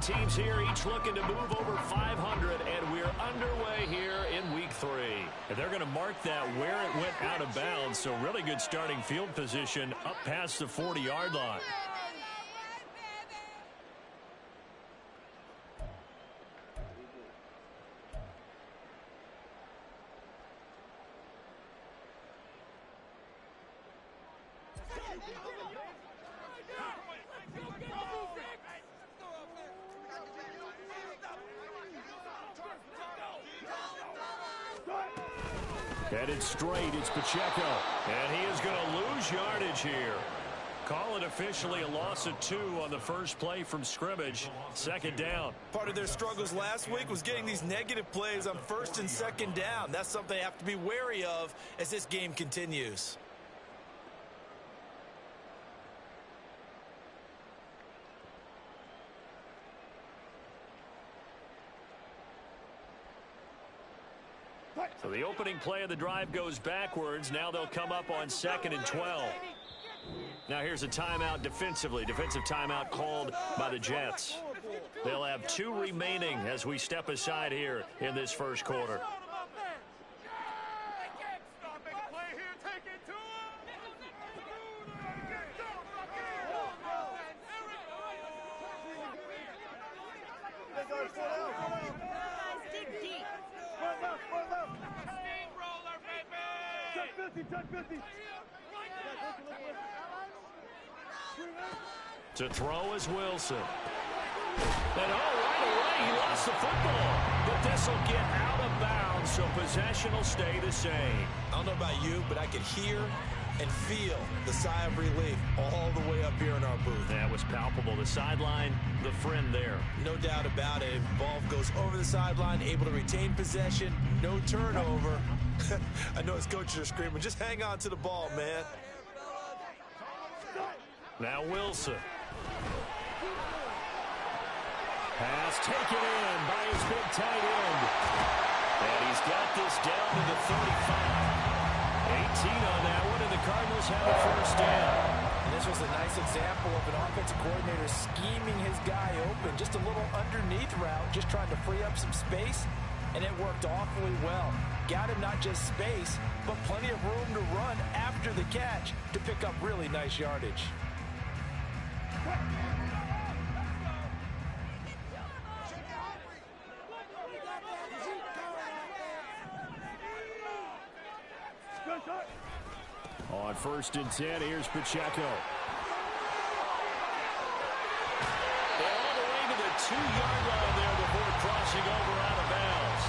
teams here, each looking to move over 500, and we're underway here in week 3. And they're going to mark that where it went out of bounds, so really good starting field position up past the 40-yard line. Headed straight, it's Pacheco. And he is going to lose yardage here. Call it officially a loss of 2 on the first play from scrimmage. Second down. Part of their struggles last week was getting these negative plays on first and second down. That's something they have to be wary of as this game continues. So the opening play of the drive goes backwards. Now they'll come up on 2nd and 12. Now here's a timeout defensively. Defensive timeout called by the Jets. They'll have 2 remaining as we step aside here in this first quarter. To throw is Wilson. And right away he lost the football. But this will get out of bounds, so possession will stay the same. I don't know about you, but I could hear and feel the sigh of relief all the way up here in our booth. That was palpable. The sideline, the friend there. No doubt about it. Ball goes over the sideline, able to retain possession, no turnover. I know his coaches are screaming, just hang on to the ball, man. Now Wilson. Pass taken in by his big tight end. And he's got this down to the 35. 18 on that one, and the Cardinals have a first down. And this was a nice example of an offensive coordinator scheming his guy open. Just a little underneath route, just trying to free up some space, and it worked awfully well. Got him not just space, but plenty of room to run after the catch to pick up really nice yardage. On 1st and 10, here's Pacheco. And all the way to the 2-yard line there before crossing over out of bounds.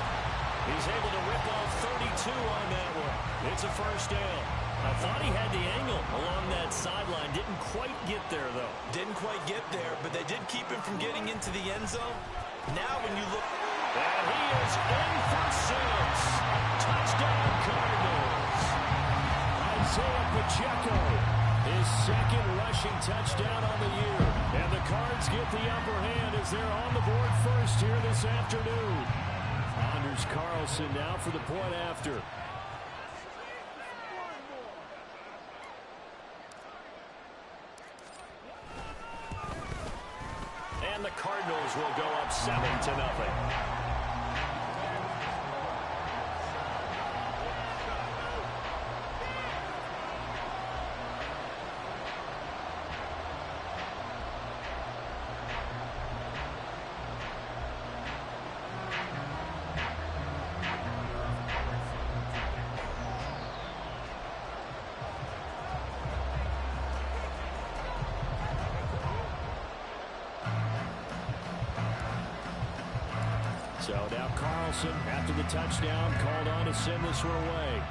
He's able to rip off 32 on that one. It's a first down. I thought he had the angle along that sideline. Didn't quite get there, though. Didn't quite get there, but they did keep him from getting into the end zone. Now when you look... And he is in for 6. Touchdown, Cardinals. Isaiah Pacheco, his 2nd rushing touchdown on the year. And the Cards get the upper hand as they're on the board first here this afternoon. Anders Carlson now for the point after. And the Cardinals will go up 7-0. So now Carlson, after the touchdown, called on to send this one away.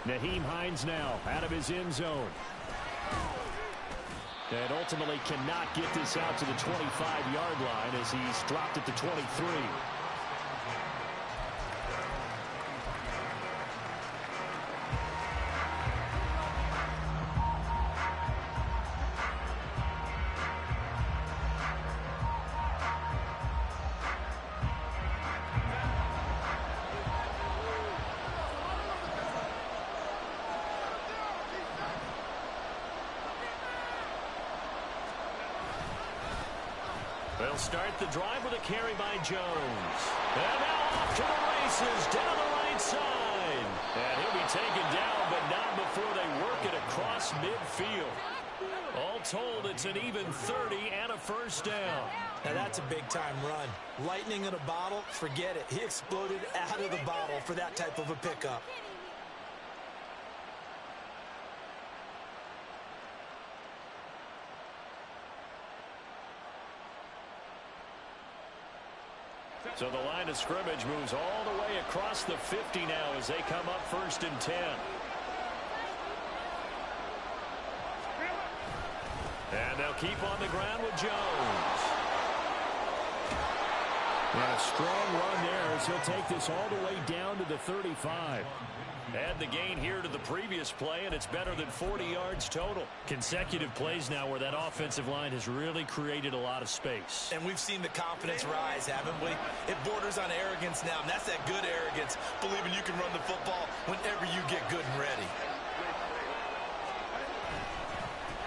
Nyheim Hines now out of his end zone. And ultimately cannot get this out to the 25-yard line as he's dropped at the 23. They'll start the drive with a carry by Jones. And now off to the races down the right side. And he'll be taken down, but not before they work it across midfield. All told, it's an even 30 and a first down. Now that's a big-time run. Lightning in a bottle, forget it. He exploded out of the bottle for that type of a pickup. So the line of scrimmage moves all the way across the 50 now as they come up 1st and 10. And they'll keep on the ground with Jones. And a strong run there as he'll take this all the way down to the 35. Add the gain here to the previous play, and it's better than 40 yards total. Consecutive plays now where that offensive line has really created a lot of space. And we've seen the confidence rise, haven't we? It borders on arrogance now, and that's that good arrogance, believing you can run the football whenever you get good and ready.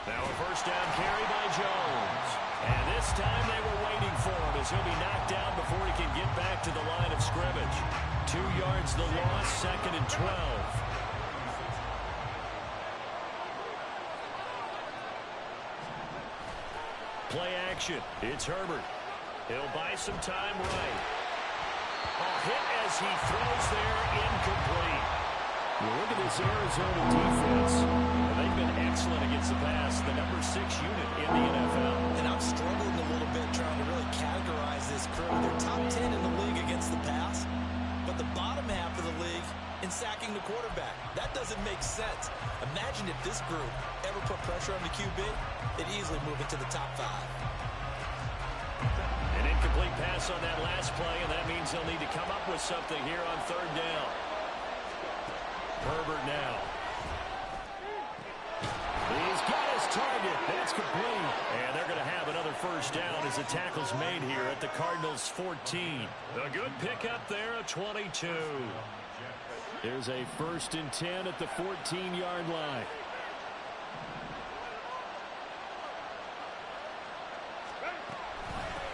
Now a first down carry by Jones. And this time they were waiting for him as he'll be knocked down before he can get back to the line of scrimmage. 2 yards the loss, 2nd and 12. Play action. It's Herbert. He'll buy some time right. A hit as he throws there, incomplete. Well, look at this Arizona defense. They've been excellent against the pass, the number 6 unit in the NFL. And I'm struggling a little bit trying to really categorize this crew. They're top 10 in the league against the pass, but the bottom half of the league in sacking the quarterback. That doesn't make sense. Imagine if this group ever put pressure on the QB, they'd easily move into the top 5. An incomplete pass on that last play, and that means they'll need to come up with something here on 3rd down. Herbert now. He's got his target. That's complete. And they're going to have another first down as the tackle's made here at the Cardinals' 14. A good pickup there, a 22. There's a 1st and 10 at the 14-yard line.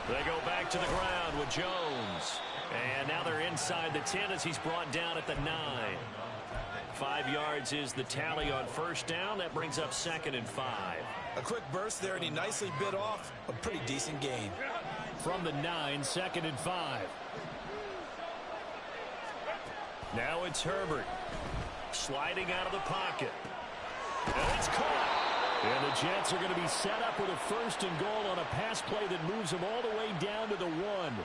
They go back to the ground with Jones. And now they're inside the 10 as he's brought down at the 9. 5 yards is the tally on first down. That brings up 2nd and 5. A quick burst there, and he nicely bit off a pretty decent gain. From the 9, 2nd and 5. Now it's Herbert. Sliding out of the pocket. And it's caught. And the Jets are going to be set up with a 1st and goal on a pass play that moves them all the way down to the 1.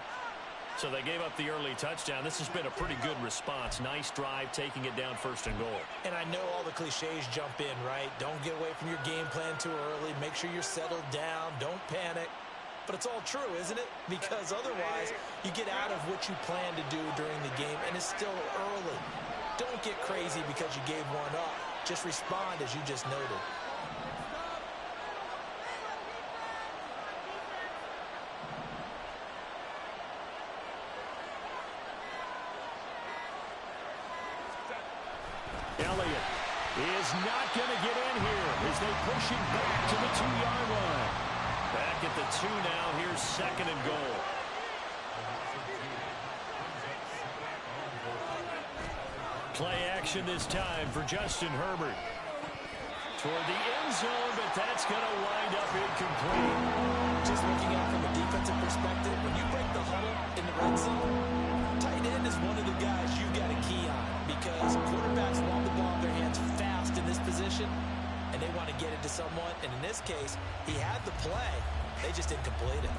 So they gave up the early touchdown. This has been a pretty good response. Nice drive, taking it down 1st and goal. And I know all the cliches jump in, right? Don't get away from your game plan too early. Make sure you're settled down. Don't panic. But it's all true, isn't it? Because otherwise, you get out of what you plan to do during the game, and it's still early. Don't get crazy because you gave one up. Just respond as you just noted. Elliott is not going to get in here as they push him back to the 2-yard line. Back at the 2 now. Here's 2nd and goal. Play action this time for Justin Herbert. Toward the end zone, but that's going to wind up incomplete. Just looking at it from a defensive perspective, when you break the huddle in the red zone, tight end is one of the guys you've got to key on because quarterbacks want the ball in their hands fast in this position, and they want to get it to someone. And in this case, he had the play. They just didn't complete it.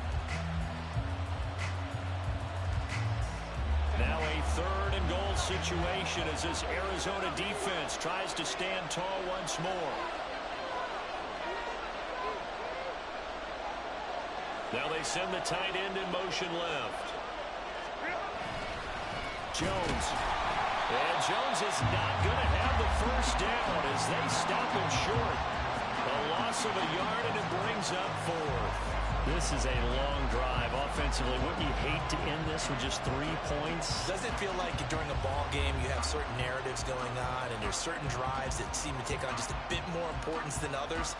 Now a 3rd and goal situation as this Arizona defense tries to stand tall once more. Now they send the tight end in motion left. Jones. And Jones is not going to have the first down as they stop him short. A loss of a yard, and it brings up 4th. This is a long drive offensively. Wouldn't you hate to end this with just 3 points? Does it feel like during a ball game you have certain narratives going on and there's certain drives that seem to take on just a bit more importance than others?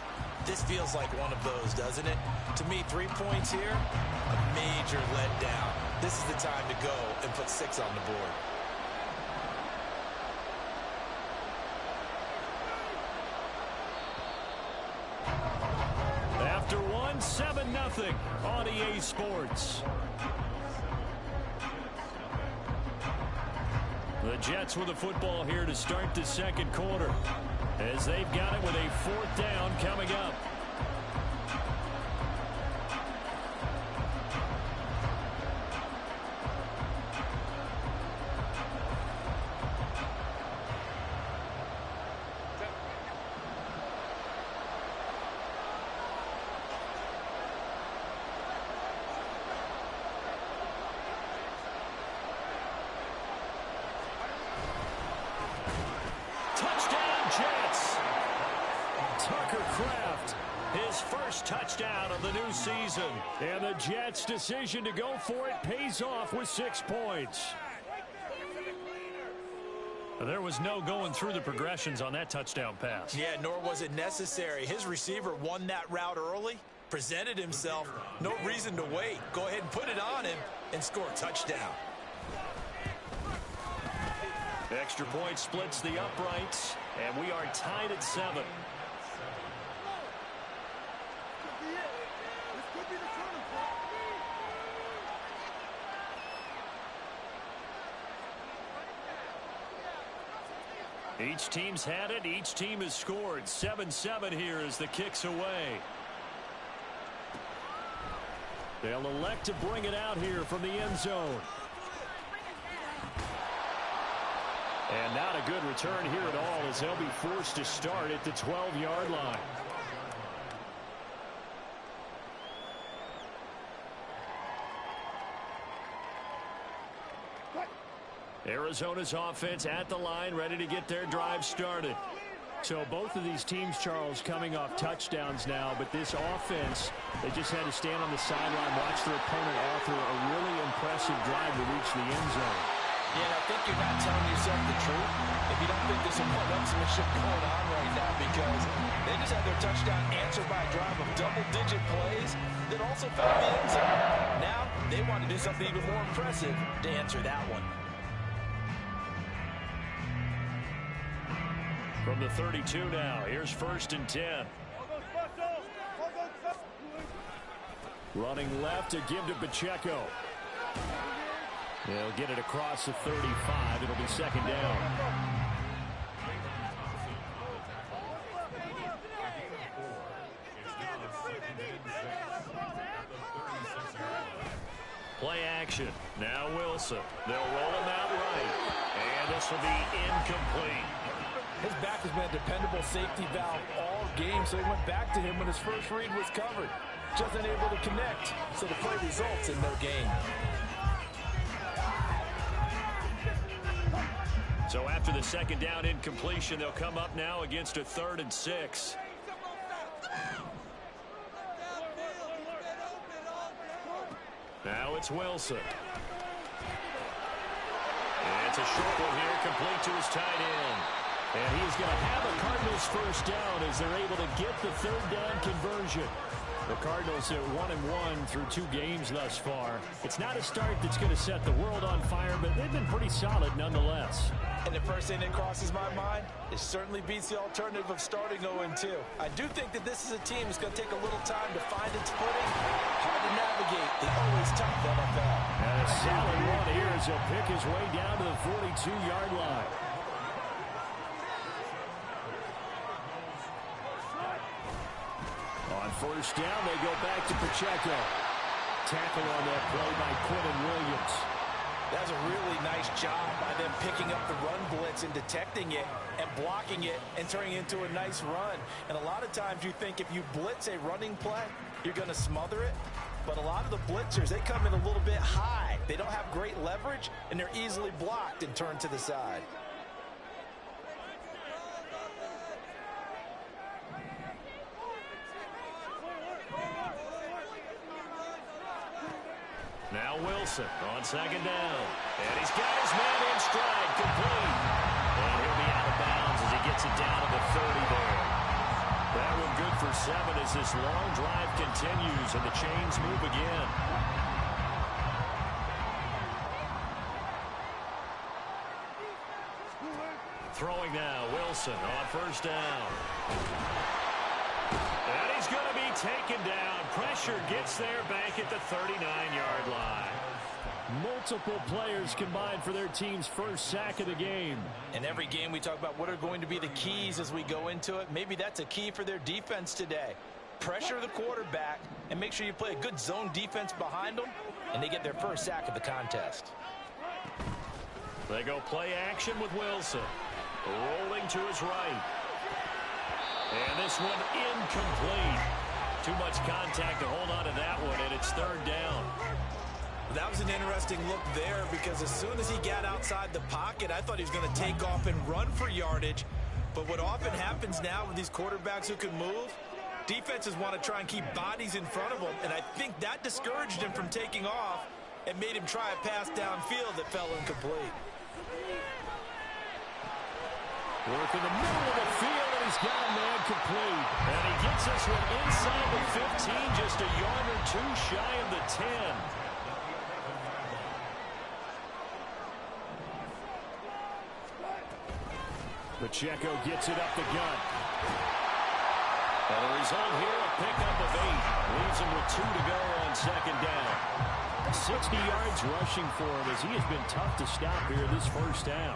This feels like one of those, doesn't it? To me, 3 points here, a major letdown. This is the time to go and put 6 on the board. After one, 7-0 on EA Sports. The Jets with the football here to start the second quarter, as they've got it with a 4th down coming up. His first touchdown of the new season. And the Jets' decision to go for it pays off with 6 points. There was no going through the progressions on that touchdown pass. Yeah, nor was it necessary. His receiver won that route early, presented himself, no reason to wait. Go ahead and put it on him and score a touchdown. Extra point splits the uprights, and we are tied at 7. Each team's had it. Each team has scored. 7-7 here as the kick's away. They'll elect to bring it out here from the end zone. And not a good return here at all, as they'll be forced to start at the 12-yard line. Arizona's offense at the line, ready to get their drive started. So both of these teams, Charles, coming off touchdowns now, but this offense, they just had to stand on the sideline, watch their opponent author a really impressive drive to reach the end zone. Yeah, and I think you're not telling yourself the truth if you don't think there's some one-upsmanship going on right now, because they just had their touchdown answered by a drive of double-digit plays that also found the end zone. Now they want to do something even more impressive to answer that one. From the 32 now, here's 1st and 10. Running left to give to Pacheco. They'll get it across the 35. It'll be 2nd down. Play action. Now Wilson. They'll roll him out right. And this will be incomplete. His back has been a dependable safety valve all game, so he went back to him when his first read was covered. Just unable to connect, so the play results in no gain. So after the 2nd down incompletion, they'll come up now against a 3rd and 6. Now it's Wilson. And it's a short one here, complete to his tight end. And he's going to have a Cardinals first down as they're able to get the 3rd down conversion. The Cardinals are 1-1 through 2 games thus far. It's not a start that's going to set the world on fire, but they've been pretty solid nonetheless. And the first thing that crosses my mind, it certainly beats the alternative of starting 0-2. I do think that this is a team that's going to take a little time to find its footing. Hard to navigate the always tough NFL. And a solid run here as he'll pick his way down to the 42-yard line. On 1st down, they go back to Pacheco. Tackle on that play by Quinton Williams. That's a really nice job by them picking up the run blitz and detecting it and blocking it and turning it into a nice run. And a lot of times you think if you blitz a running play, you're going to smother it. But a lot of the blitzers, they come in a little bit high. They don't have great leverage, and they're easily blocked and turned to the side. Now Wilson on 2nd down. And he's got his man in stride, complete. And he'll be out of bounds as he gets it down to the 30 there. That one good for 7 as this long drive continues and the chains move again. Throwing now, Wilson on first down. And he's going to be taken down. Pressure gets there back at the 39-yard line. Multiple players combined for their team's first sack of the game. In every game we talk about what are going to be the keys as we go into it. Maybe that's a key for their defense today. Pressure the quarterback and make sure you play a good zone defense behind them, and they get their first sack of the contest. They go play action with Wilson. Rolling to his right. And this one incomplete. Too much contact to hold on to that one, and it's third down. That was an interesting look there because as soon as he got outside the pocket, I thought he was going to take off and run for yardage. But what often happens now with these quarterbacks who can move, defenses want to try and keep bodies in front of them, and I think that discouraged him from taking off and made him try a pass downfield that fell incomplete. Work in the middle of the field, and he's got a man complete. And he gets this one inside the 15, just a yard or two shy of the 10. Pacheco gets it up the gut. And the result here, a pickup of 8. Leaves him with 2 to go on second down. 60 yards rushing for him as he has been tough to stop here this first down.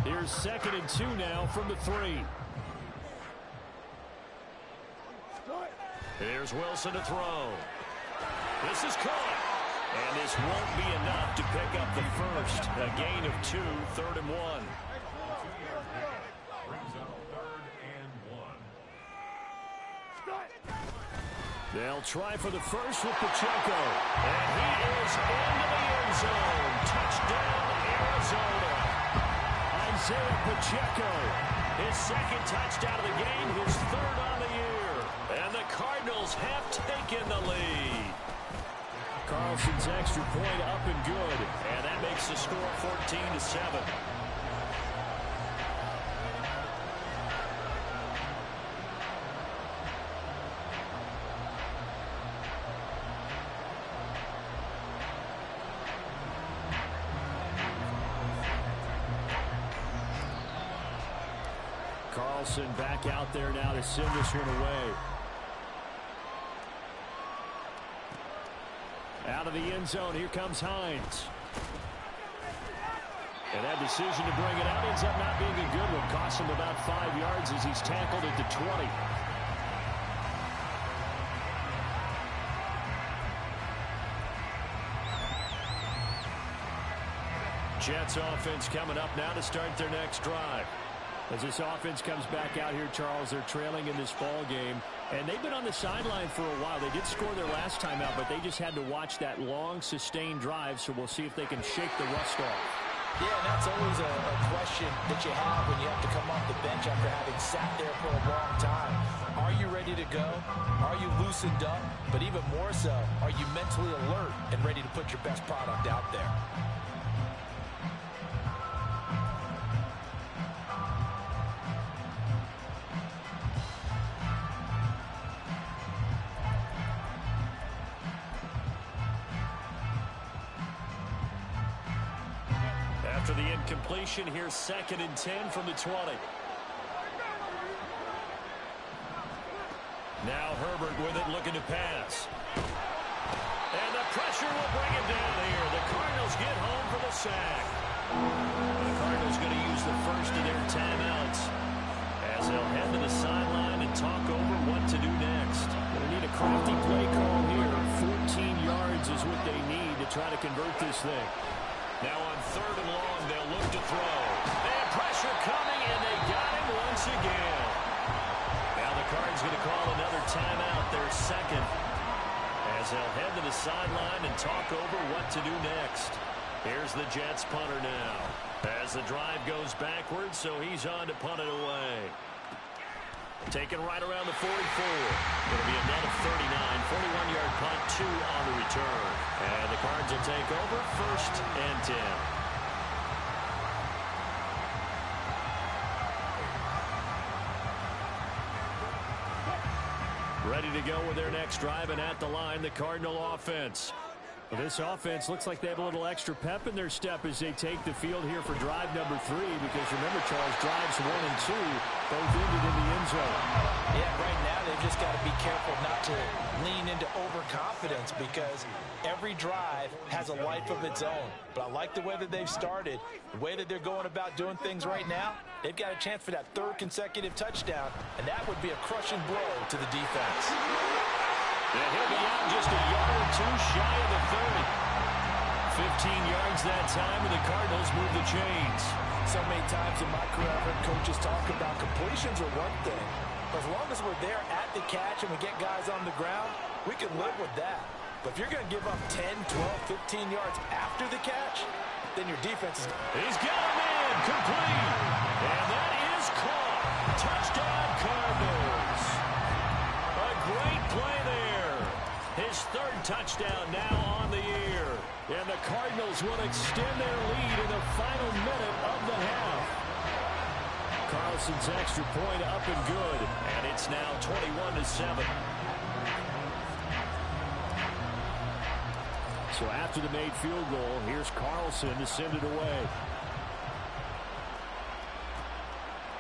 Here's 2nd and 2 now from the 3. Here's Wilson to throw. This is caught. And this won't be enough to pick up the first. A gain of 2, 3rd and 1. They'll try for the first with Pacheco. And he is into the end zone. Touchdown, Arizona. Isaiah Pacheco, his 2nd touchdown of the game, his 3rd on the year. And the Cardinals have taken the lead. Carlson's extra point up and good. And that makes the score 14-7. Carlson back out there now to send this one away. Out of the end zone, here comes Hines. And that decision to bring it out ends up not being a good one. Costs him about 5 yards as he's tackled at the 20. Jets offense coming up now to start their next drive. As this offense comes back out here, Charles, they're trailing in this ball game. And they've been on the sideline for a while. They did score their last time out, but they just had to watch that long, sustained drive. So we'll see if they can shake the rust off. Yeah, and that's always a question that you have when you have to come off the bench after having sat there for a long time. Are you ready to go? Are you loosened up? But even more so, are you mentally alert and ready to put your best product out there? After the incompletion, here's 2nd and 10 from the 20. Now Herbert with it, looking to pass. And the pressure will bring him down here. The Cardinals get home for the sack. The Cardinals going to use the first of their timeouts as they'll head to the sideline and talk over what to do next. They need a crafty play call here. 14 yards is what they need to try to convert this thing. Now on 3rd and long, they'll look to throw. They have pressure coming, and they got him once again. Now the Cards going to call another timeout, their 2nd, as they'll head to the sideline and talk over what to do next. Here's the Jets punter now. As the drive goes backwards, so he's on to punt it away. Taken right around the 44. Going to be a net of 39. 41-yard punt, 2 on the return. And the Cards will take over 1st and 10. go with their next drive, and at the line, the Cardinal offense. Well, this offense looks like they have a little extra pep in their step as they take the field here for drive number 3, because remember, Charles, drives 1 and 2 both ended in the end zone. Yeah, right now they've just got to be careful not to lean into overconfidence, because every drive has a life of its own. But I like the way that they've started, the way that they're going about doing things right now. They've got a chance for that 3rd consecutive touchdown, and that would be a crushing blow to the defense. And he'll be out just a yard or 2 shy of the 30. 15 yards that time, and the Cardinals move the chains. So many times in my career, I've heard coaches talk about completions are one thing. But as long as we're there at the catch and we get guys on the ground, we can live with that. But if you're going to give up 10, 12, 15 yards after the catch, then your defense is... He's got a man complete. And that is caught. Touchdown, Cardinals. A great play there. His 3rd touchdown now on the year. And the Cardinals will extend their lead in the final minute of the half. Carlson's extra point up and good. And it's now 21-7. So after the made field goal, here's Carlson to send it away.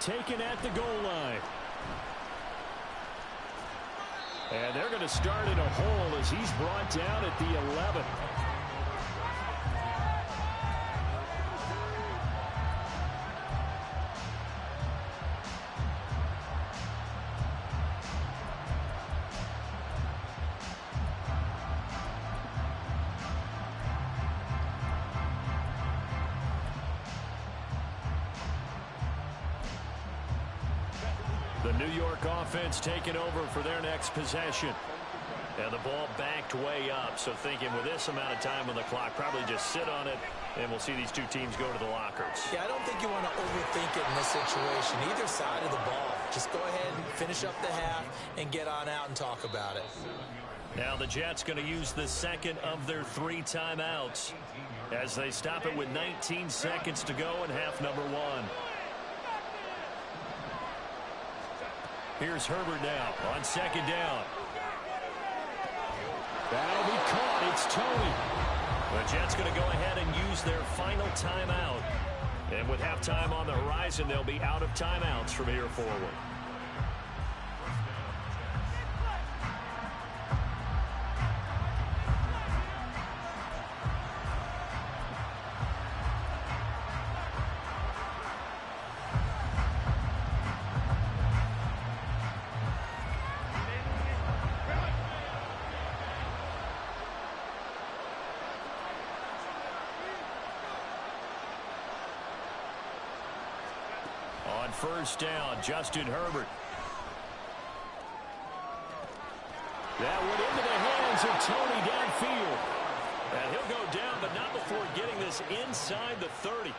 Taken at the goal line. And they're going to start in a hole as he's brought down at the 11. The New York offense taking over for their next possession. And the ball backed way up, so thinking with this amount of time on the clock, probably just sit on it, and we'll see these two teams go to the lockers. Yeah, I don't think you want to overthink it in this situation. Either side of the ball. Just go ahead and finish up the half and get on out and talk about it. Now the Jets going to use the 2nd of their 3 timeouts as they stop it with 19 seconds to go in half number 1. Here's Herbert now on 2nd down. That'll be caught. It's Tony. The Jets going to go ahead and use their final timeout. And with halftime on the horizon, they'll be out of timeouts from here forward. On 1st down, Justin Herbert. That went into the hands of Tony downfield. And he'll go down, but not before getting this inside the 30.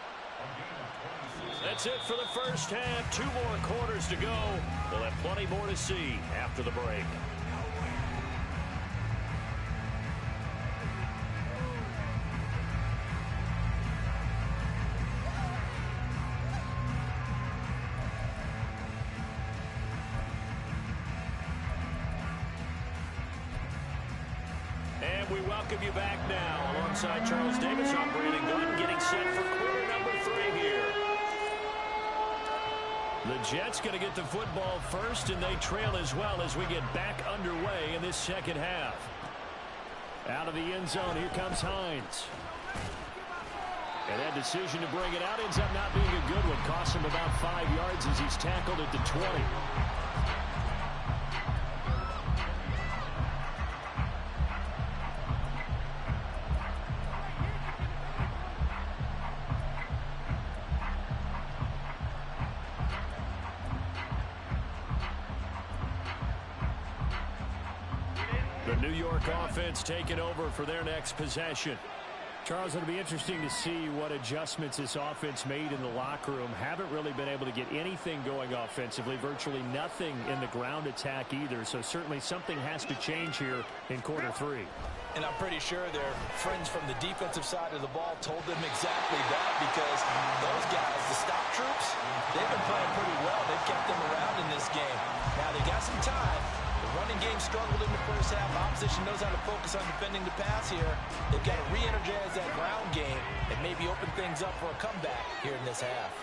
That's it for the first half. 2 more quarters to go. We'll have plenty more to see after the break. We welcome you back now. Alongside Charles Davis, I'm Brandon Gunn, getting set for quarter number 3 here. The Jets going to get the football first, and they trail as well as we get back underway in this 2nd half. Out of the end zone, here comes Hines. And that decision to bring it out ends up not being a good one. Costs him about 5 yards as he's tackled at the 20. The New York offense taking over for their next possession. Charles, it'll be interesting to see what adjustments this offense made in the locker room. Haven't really been able to get anything going offensively, virtually nothing in the ground attack either. So certainly something has to change here in quarter 3. And I'm pretty sure their friends from the defensive side of the ball told them exactly that, because those guys, the stop troops, they've been playing pretty well. They've kept them around in this game. Now they got some time. Running game struggled in the first half. Opposition knows how to focus on defending the pass here. They've got to re-energize that ground game and maybe open things up for a comeback here in this half.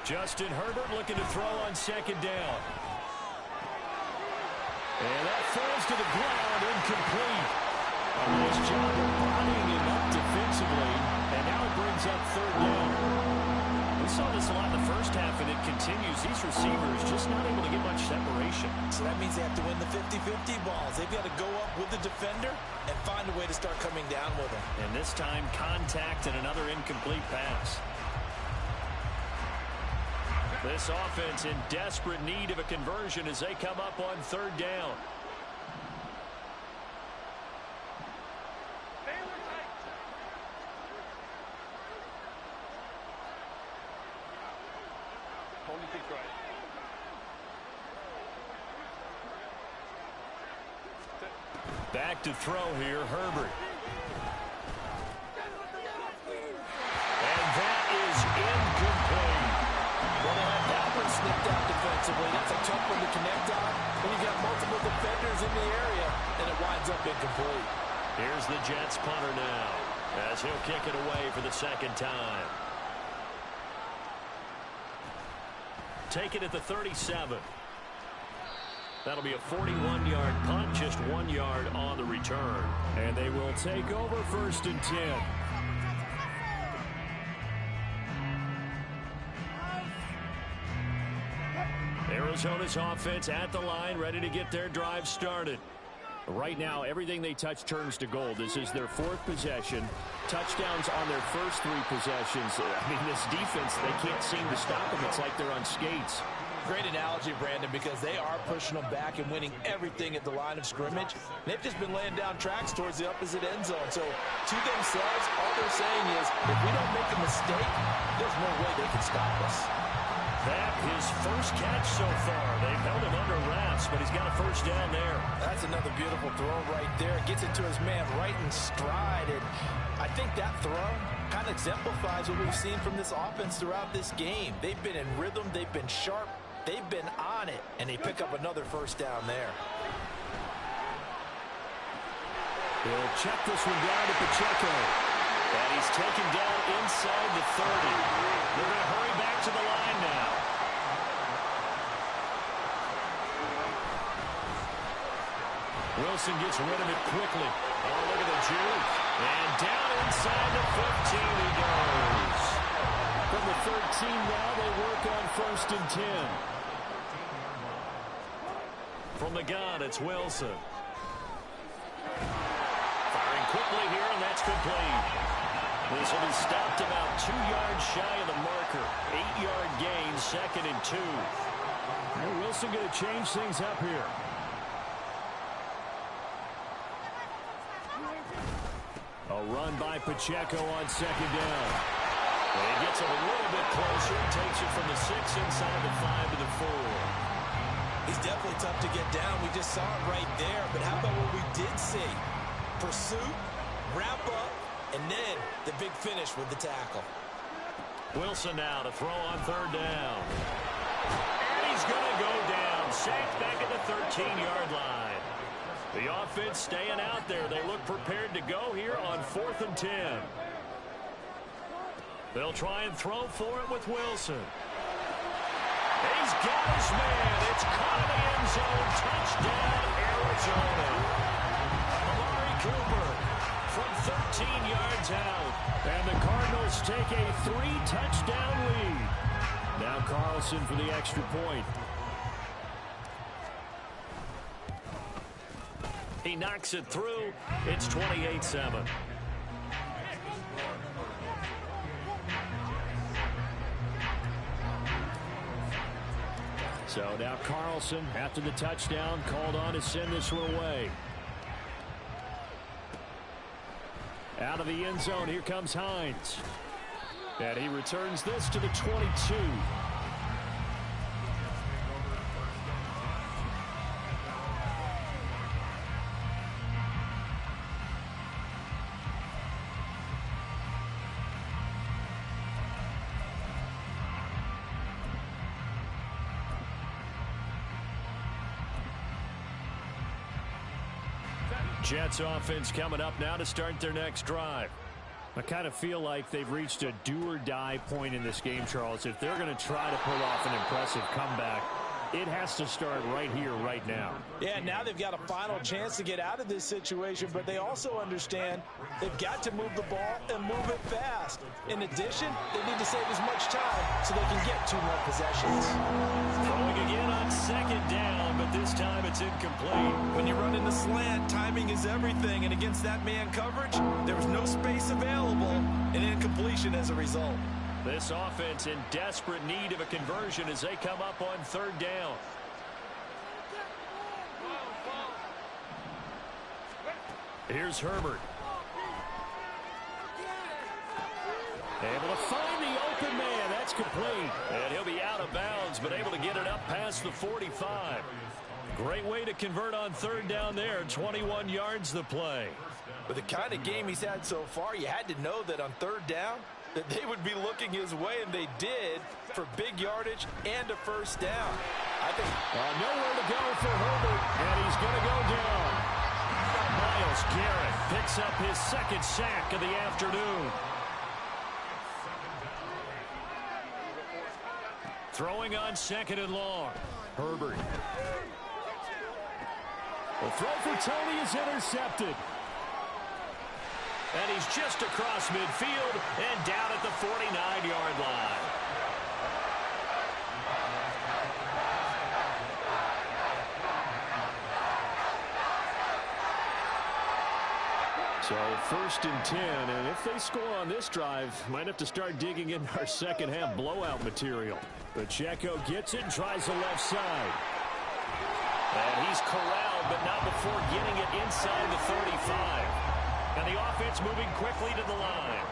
Justin Herbert looking to throw on second down. And that falls to the ground, incomplete. A nice job of bodying him up defensively, and now it brings up third down. We saw this a lot in the first half, and it continues. These receivers just not able to get much separation. So that means they have to win the 50-50 balls. They've got to go up with the defender and find a way to start coming down with him. And this time, contact and another incomplete pass. This offense in desperate need of a conversion as they come up on third down. Back to throw here, Herbert. And that is incomplete. Well, they have that one snipped out defensively. That's a tough one to connect on when you've got multiple defenders in the area, and it winds up incomplete. Here's the Jets punter now, as he'll kick it away for the second time. Take it at the 37. That'll be a 41-yard punt, just 1 yard on the return. And they will take over first and 10. Arizona's offense at the line, ready to get their drive started. Right now, everything they touch turns to gold. This is their fourth possession. Touchdowns on their first 3 possessions. I mean, this defense, they can't seem to stop them. It's like they're on skates. Great analogy, Brandon, because they are pushing them back and winning everything at the line of scrimmage. They've just been laying down tracks towards the opposite end zone. So to themselves, all they're saying is, if we don't make a mistake, there's no way they can stop us. That his first catch so far. They've held him under wraps, but he's got a first down there. That's another beautiful throw right there. Gets it to his man right in stride. And I think that throw kind of exemplifies what we've seen from this offense throughout this game. They've been in rhythm. They've been sharp. They've been on it, and they pick up another first down there. He'll check this one down to Pacheco. And he's taken down inside the 30. They're going to hurry back to the line now. Wilson gets rid of it quickly. Oh, look at the juke. And down inside the 15 he goes. From the 13 now, they work on first and 10. From the gun, it's Wilson. Firing quickly here, and that's complete. This will be stopped about 2 yards shy of the marker. 8-yard gain, second and 2. And Wilson going to change things up here. A run by Pacheco on second down. And he gets it a little bit closer. He takes it from the 6 inside the 5 to the 4. He's definitely tough to get down. We just saw it right there. But how about what we did see? Pursuit, wrap up, and then the big finish with the tackle. Wilson now to throw on third down. And he's going to go down. Sacked back at the 13-yard line. The offense staying out there. They look prepared to go here on 4th and 10. They'll try and throw for it with Wilson. He's got his man. It's caught in the end zone. Touchdown, Arizona. Amari Cooper from 13 yards out. And the Cardinals take a 3-touchdown lead. Now Carlson for the extra point. He knocks it through. It's 28-7. So now Carlson, after the touchdown, called on to send this one away. Out of the end zone, here comes Hines. And he returns this to the 22. Jets offense coming up now to start their next drive. I kind of feel like they've reached a do-or-die point in this game, Charles. If they're going to try to pull off an impressive comeback, it has to start right here, right now. Yeah, now they've got a final chance to get out of this situation, but they also understand they've got to move the ball and move it fast. In addition, they need to save as much time so they can get 2 more possessions. Throwing again on second down, but this time it's incomplete. When you run in the slant, timing is everything, and against that man coverage, there was no space available, and incompletion as a result. This offense in desperate need of a conversion as they come up on third down. Here's Herbert. Able to find the open man. That's complete. And he'll be out of bounds, but able to get it up past the 45. Great way to convert on third down there. 21 yards the play. With the kind of game he's had so far, you had to know that on third down, that they would be looking his way, and they did, for big yardage and a first down. I think nowhere to go for Herbert, and he's going to go down. Myles Garrett picks up his second sack of the afternoon. Throwing on second and long. Herbert. The throw for Tony is intercepted. And he's just across midfield and down at the 49-yard line. So 1st and 10, and if they score on this drive, might have to start digging in our second half blowout material. Pacheco gets it and tries the left side. And he's corralled, but not before getting it inside the 35. And the offense moving quickly to the line.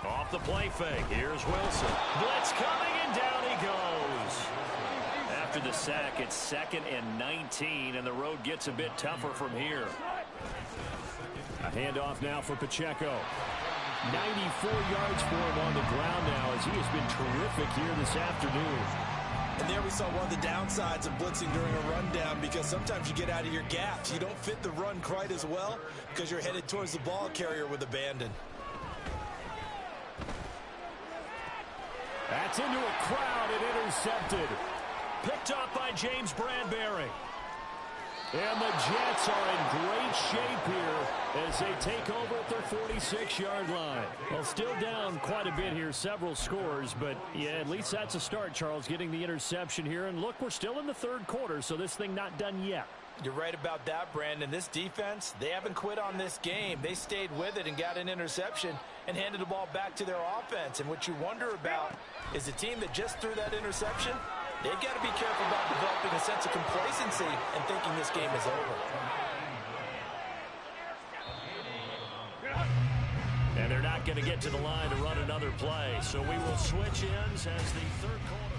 Off the play fake. Here's Wilson. Blitz coming, and down he goes. After the sack, it's 2nd and 19, and the road gets a bit tougher from here. A handoff now for Pacheco. 94 yards for him on the ground now, as he has been terrific here this afternoon. And there we saw one of the downsides of blitzing during a rundown, because sometimes you get out of your gaps. You don't fit the run quite as well because you're headed towards the ball carrier with abandon. That's into a crowd and intercepted. Picked up by James Bradbury. And the Jets are in great shape here as they take over at their 46-yard line. Well, still down quite a bit here, several scores, but yeah, at least that's a start, Charles, getting the interception here. And look, we're still in the third quarter, so this thing not done yet. You're right about that, Brandon. This defense, they haven't quit on this game. They stayed with it and got an interception and handed the ball back to their offense. And what you wonder about is the team that just threw that interception, they've got to be careful about developing a sense of complacency and thinking this game is over. And they're not going to get to the line to run another play. So we will switch ends as the third quarter.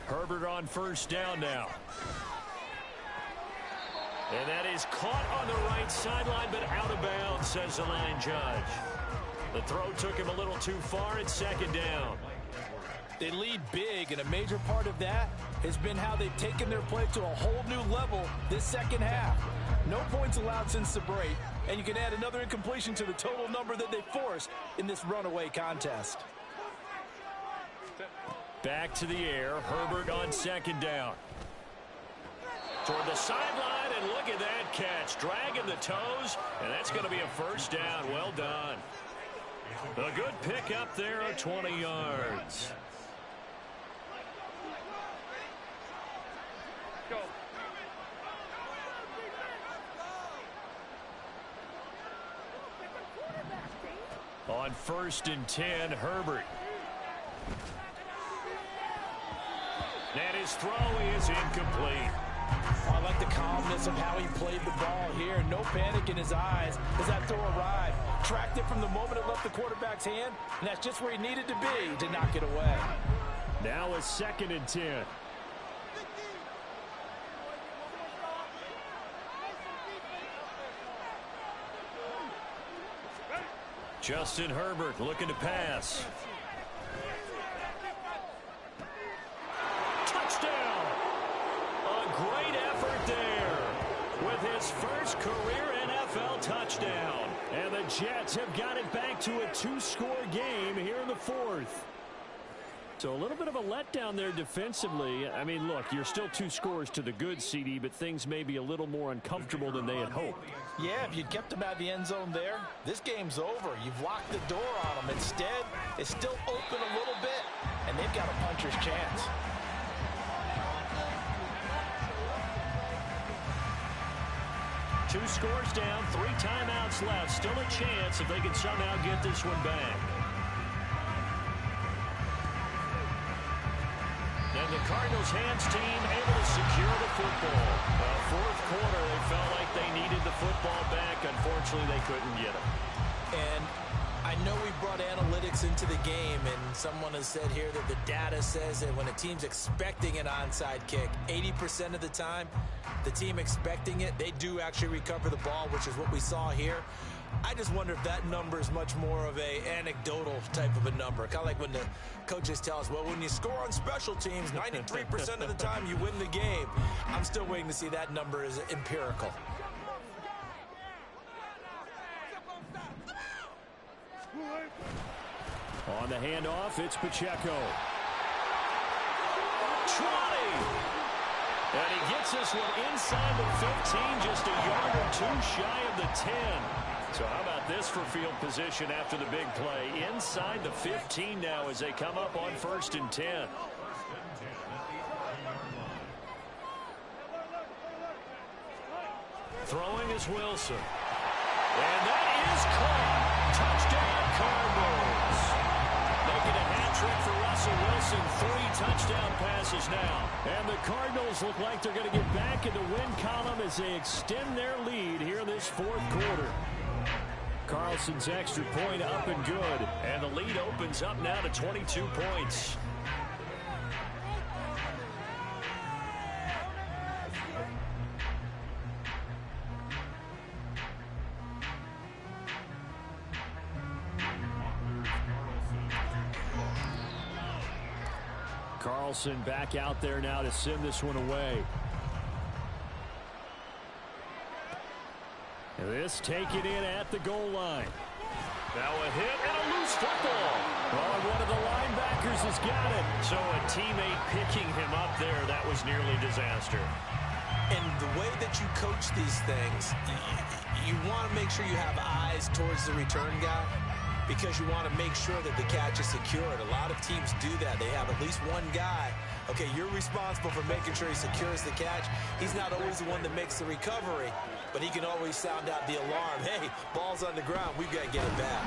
Herbert on first down now. And that is caught on the right sideline, but out of bounds, says the line judge. The throw took him a little too far. It's 2nd down. They lead big, and a major part of that has been how they've taken their play to a whole new level this second half. No points allowed since the break, and you can add another incompletion to the total number that they forced in this runaway contest. Back to the air. Herbert on 2nd down. Toward the sideline, and look at that catch. Dragging the toes, and that's going to be a first down. Well done. A good pick up there of 20 yards. On 1st and 10, Herbert. And his throw is incomplete. I like the calmness of how he played the ball here. No panic in his eyes as that throw arrived. Tracked it from the moment it left the quarterback's hand, and that's just where he needed to be to knock it away. Now a 2nd and 10. Justin Herbert looking to pass. Touchdown! A great effort there with his first career NFL touchdown. And the Jets have got it back to a 2-score game here in the 4th. So a little bit of a letdown there defensively. I mean, look, you're still 2 scores to the good, CD, but things may be a little more uncomfortable than they had hoped. Yeah, if you'd kept them out of the end zone there, this game's over. You've locked the door on them. Instead, it's still open a little bit, and they've got a puncher's chance. Two scores down, 3 timeouts left. Still a chance if they can somehow get this one back. And the Cardinals' hands team able to secure the football. 4th quarter, they felt like they needed the football back. Unfortunately, they couldn't get it. And I know we brought analytics into the game, and someone has said here that the data says that when a team's expecting an onside kick, 80% of the time, the team expecting it, they do actually recover the ball, which is what we saw here. I just wonder if that number is much more of a anecdotal type of a number. Kind of like when the coaches tell us, well, when you score on special teams, 93% of the time you win the game. I'm still waiting to see that number is empirical. On the handoff, it's Pacheco. Trotty! And he gets this one inside the 15, just a yard or 2 shy of the 10. So how about this for field position after the big play? Inside the 15 now as they come up on 1st and 10. Throwing is Wilson. And that is caught. Touchdown Cardinals. Making a hat trick for Russell Wilson. 3 touchdown passes now. And the Cardinals look like they're going to get back in the win column as they extend their lead here this 4th quarter. Carlson's extra point up and good. And the lead opens up now to 22 points. Carlson back out there now to send this one away. This taken in at the goal line. Now a hit and a loose football. Oh, and one of the linebackers has got it. So a teammate picking him up there, that was nearly disaster. And the way that you coach these things, you want to make sure you have eyes towards the return guy, because you want to make sure that the catch is secured. A lot of teams do that. They have at least one guy. Okay, you're responsible for making sure he secures the catch. He's not always the one that makes the recovery, but he can always sound out the alarm. Hey, ball's on the ground. We've got to get it back.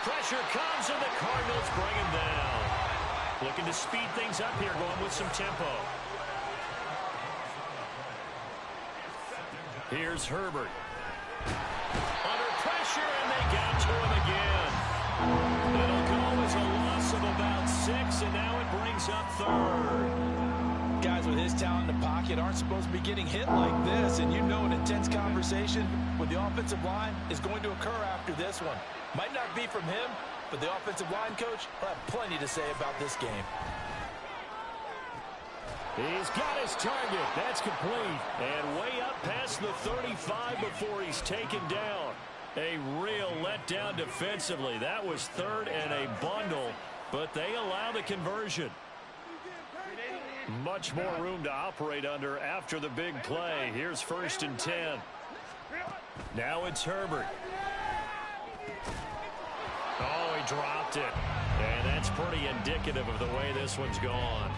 Pressure comes, and the Cardinals bring him down. Looking to speed things up here, going with some tempo. Here's Herbert. Under pressure, and they got to him again. It'll go as a loss of about 6, and now it brings up 3rd. Guys with his talent in the pocket aren't supposed to be getting hit like this, and you know an intense conversation with the offensive line is going to occur after this one. Might not be from him, but the offensive line coach will have plenty to say about this game. He's got his target. That's complete. And way up past the 35 before he's taken down. A real letdown defensively. That was 3rd and a bundle, but they allow the conversion. Much more room to operate under after the big play. Here's 1st and 10. Now it's Herbert. Oh, he dropped it. And that's pretty indicative of the way this one's gone.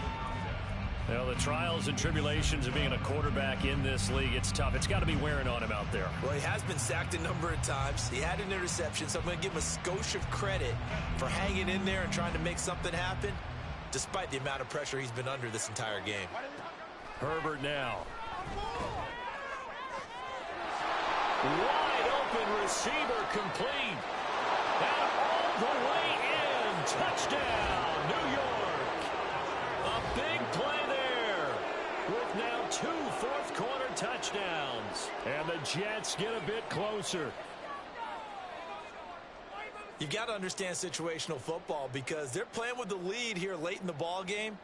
Well, the trials and tribulations of being a quarterback in this league, it's tough. It's got to be wearing on him out there. Well, he has been sacked a number of times. He had an interception, so I'm going to give him a skosh of credit for hanging in there and trying to make something happen, despite the amount of pressure he's been under this entire game. Herbert now. Wide open receiver complete. And all the way in. Touchdown, New York. A big play there with now 2 fourth-quarter touchdowns. And the Jets get a bit closer. You've got to understand situational football because they're playing with the lead here late in the ball game.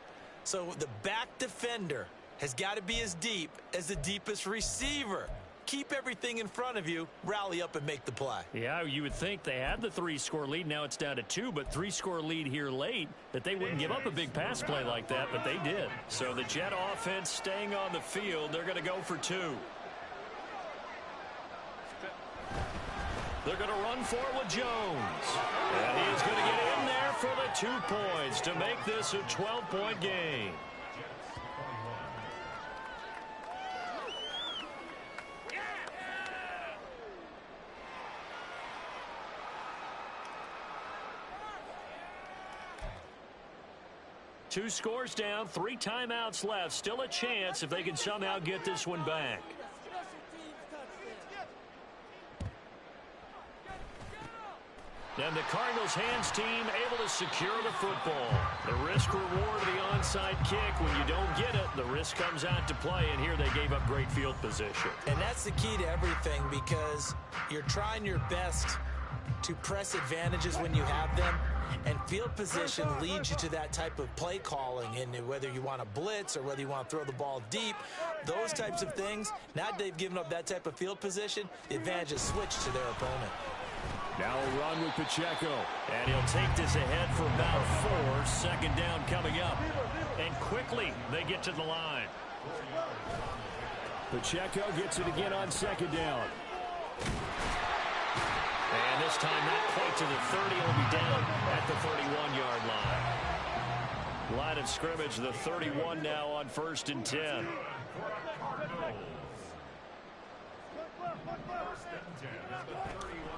So the back defender has got to be as deep as the deepest receiver. Keep everything in front of you, rally up and make the play. Yeah, you would think they had the 3-score lead. Now it's down to 2, but 3-score lead here late, that they wouldn't give up a big pass play like that, but they did. So the Jet offense staying on the field. They're going to go for 2. They're going to run for it with Jones. And he is going to get in there for the 2 points to make this a 12-point game. Two scores down, 3 timeouts left. Still a chance if they can somehow get this one back. And the Cardinals' hands team able to secure the football. The risk reward of the onside kick. When you don't get it, the risk comes out to play, and here they gave up great field position. And that's the key to everything because you're trying your best to press advantages when you have them. And field position leads you to that type of play calling, and whether you want to blitz or whether you want to throw the ball deep, those types of things. Now they've given up that type of field position, the advantage is switched to their opponent. Now a run with Pacheco, and he'll take this ahead for about 4. Second down coming up, and quickly they get to the line. Pacheco gets it again on second down. And this time not quite to the 30. Will be down at the 31-yard line. Line of scrimmage, the 31 now on 1st and 10.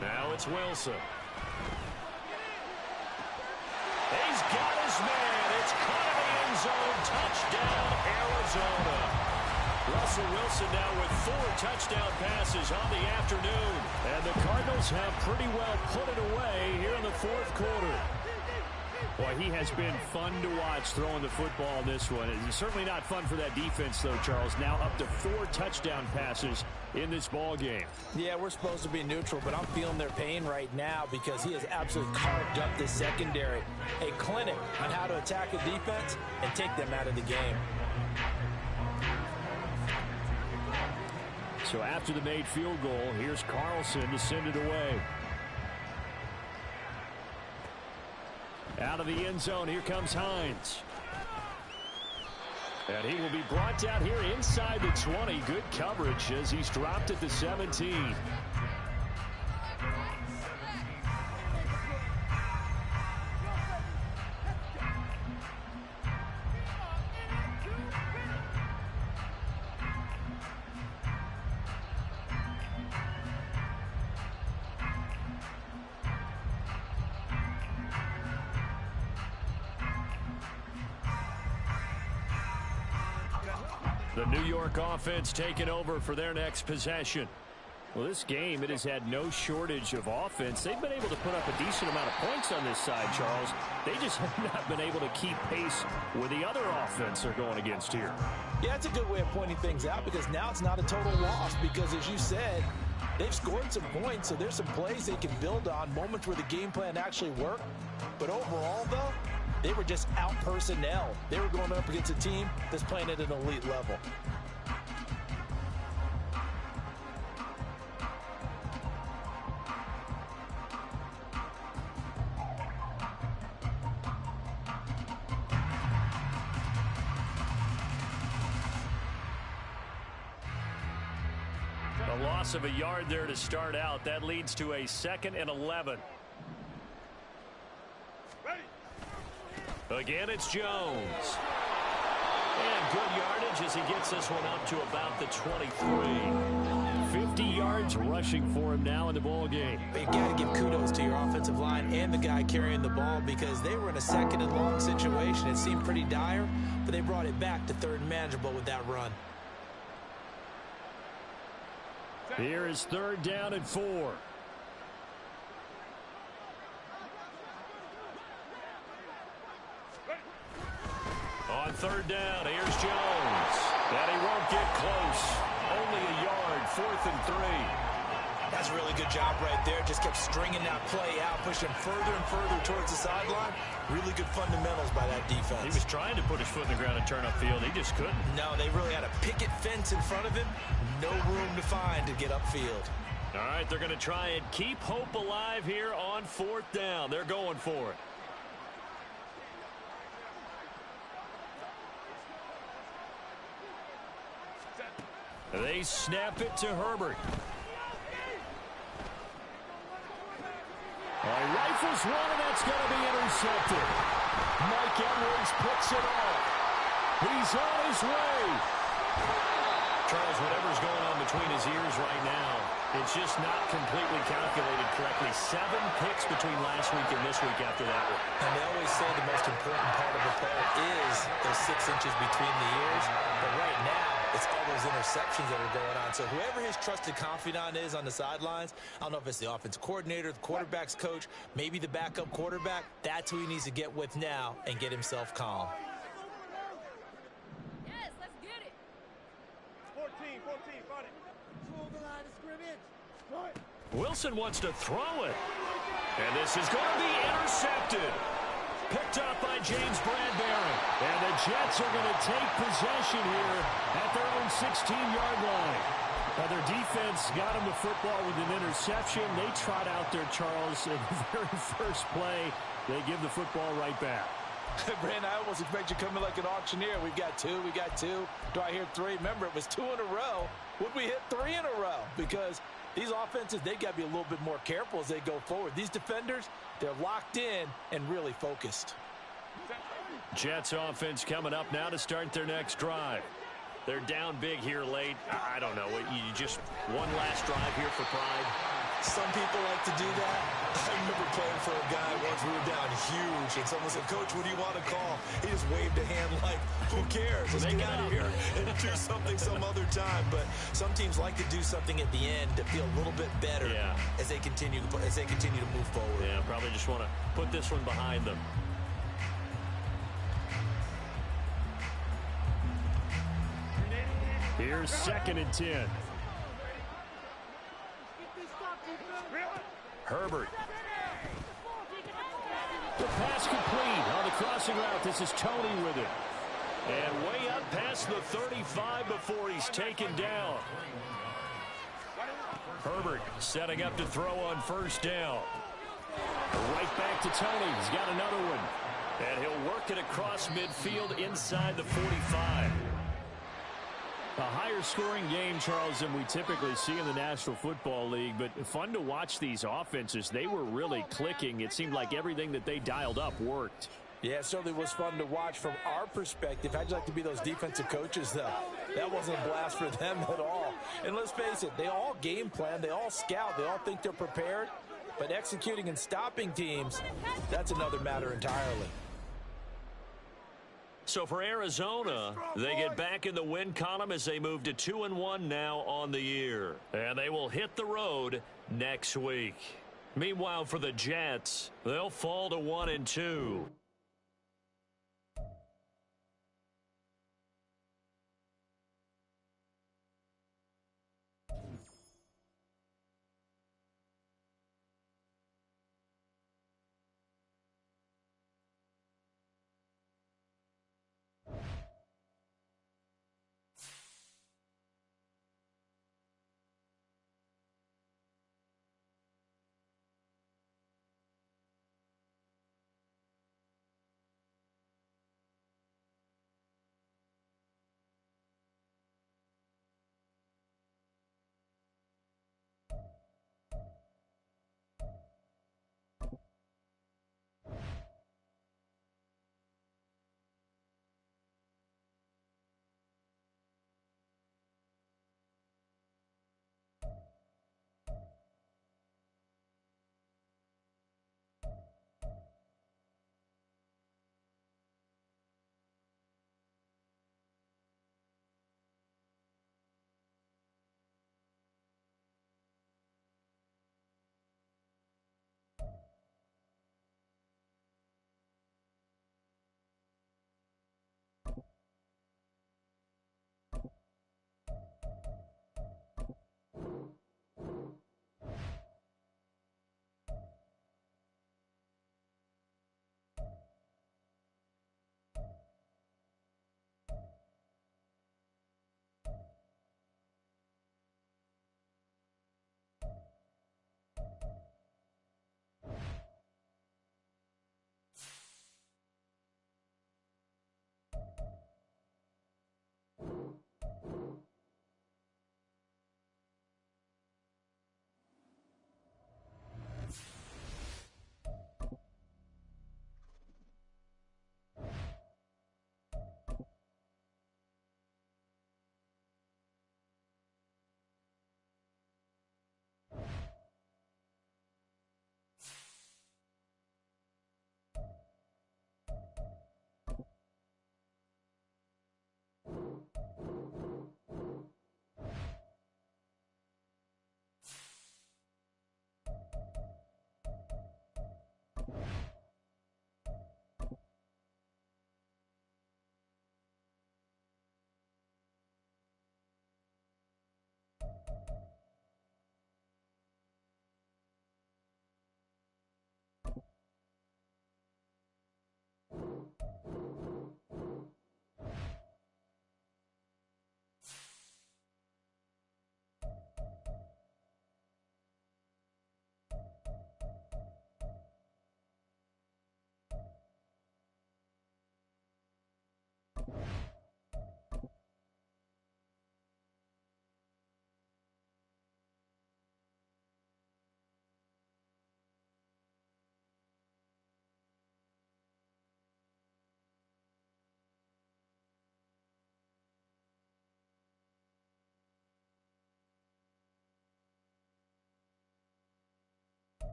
Now it's Wilson. He's got his man. It's caught in the end zone. Touchdown, Arizona. Russell Wilson now with 4 touchdown passes on the afternoon. And the Cardinals have pretty well put it away here in the 4th quarter. Boy, he has been fun to watch throwing the football in this one. It's certainly not fun for that defense, though, Charles. Now up to 4 touchdown passes in this ball game. Yeah, we're supposed to be neutral, but I'm feeling their pain right now because he has absolutely carved up this secondary. A clinic on how to attack a defense and take them out of the game. So after the made field goal, here's Carlson to send it away. Out of the end zone, here comes Hines. And he will be brought down here inside the 20. Good coverage as he's dropped at the 17. The New York offense taking over for their next possession. Well, this game, it has had no shortage of offense. They've been able to put up a decent amount of points on this side, Charles. They just have not been able to keep pace with the other offense they're going against here. Yeah, that's a good way of pointing things out because now it's not a total loss because, as you said, they've scored some points, so there's some plays they can build on, moments where the game plan actually worked. But overall, though, they were just out personnel. They were going up against a team that's playing at an elite level. A loss of a yard there to start out. That leads to a 2nd and 11. Again, it's Jones. And good yardage as he gets this one up to about the 23. 50 yards rushing for him now in the ball game. You got to give kudos to your offensive line and the guy carrying the ball because they were in a second and long situation. It seemed pretty dire, but they brought it back to third and manageable with that run. Here is 3rd down and 4. On 3rd down, here's Jones. And he won't get close. Only a yard, 4th and 3. That's a really good job right there. Just kept stringing that play out, pushing further and further towards the sideline. Really good fundamentals by that defense. He was trying to put his foot in the ground and turn upfield. He just couldn't. No, they really had a picket fence in front of him. No room to find to get upfield. All right, they're going to try and keep hope alive here on 4th down. They're going for it. They snap it to Herbert. Rifles one, and that's going to be intercepted. Mike Edwards picks it off. He's on his way. Charles, whatever's going on between his ears right now, it's just not completely calculated correctly. 7 picks between last week and this week after that one. And they always say the most important part of a player is those 6 inches between the ears. But right now, it's all those interceptions that are going on. So whoever his trusted confidant is on the sidelines, I don't know if it's the offensive coordinator, the quarterback's coach, maybe the backup quarterback, that's who he needs to get with now and get himself calm. Yes, let's get it. 14, got it. Control the line of scrimmage. Right. Wilson wants to throw it. And this is going to be intercepted. Picked up by James Bradbury. And the Jets are going to take possession here at their own 16-yard line. Now, their defense got him the football with an interception. They trot out there, Charles, in the very first play. They give the football right back. Brandon, I almost expect you to come in like an auctioneer. We got two. Do I hear 3? Remember, it was 2 in a row. Would we hit 3 in a row? Because these offenses, they got to be a little bit more careful as they go forward. These defenders, they're locked in and really focused. Jets offense coming up now to start their next drive. They're down big here late. I don't know. You just one last drive here for pride. Some people like to do that. I remember playing for a guy once. We were down huge, and someone said, "Coach, what do you want to call?" He just waved a hand like, "Who cares? Let's get out of here and do something some other time." But some teams like to do something at the end to feel a little bit better as they continue to move forward. Yeah, probably just want to put this one behind them. Here's 2nd and 10. Herbert. The pass complete on the crossing route. This is Tony with it. And way up past the 35 before he's taken down. Herbert setting up to throw on 1st down. Right back to Tony. He's got another one. And he'll work it across midfield inside the 45. A higher scoring game, Charles, than we typically see in the National Football League, but fun to watch these offenses. They were really clicking. It seemed like everything that they dialed up worked. Yeah, it certainly was fun to watch from our perspective. How'd you like to be those defensive coaches, though? That wasn't a blast for them at all. And let's face it, they all game plan, they all scout, they all think they're prepared, but executing and stopping teams, that's another matter entirely. So for Arizona, they get back in the win column as they move to 2-1 now on the year. And they will hit the road next week. Meanwhile, for the Jets, they'll fall to 1-2.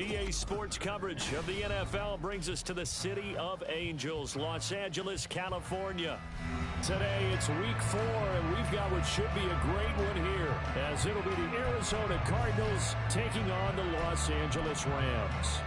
EA Sports coverage of the NFL brings us to the City of Angels, Los Angeles, California. Today, it's week 4, and we've got what should be a great one here, as it'll be the Arizona Cardinals taking on the Los Angeles Rams.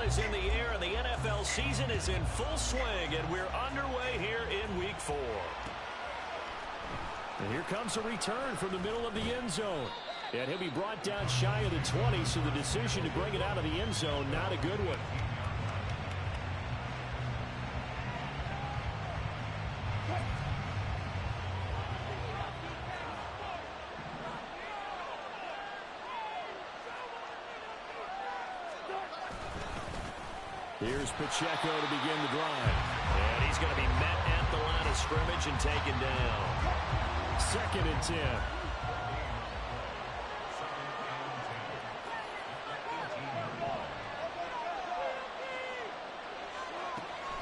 Is in the air, and the NFL season is in full swing, and we're underway here in week 4. And here comes a return from the middle of the end zone. And he'll be brought down shy of the 20, so the decision to bring it out of the end zone, not a good one. Here's Pacheco to begin the drive. And he's going to be met at the line of scrimmage and taken down. 2nd and 10.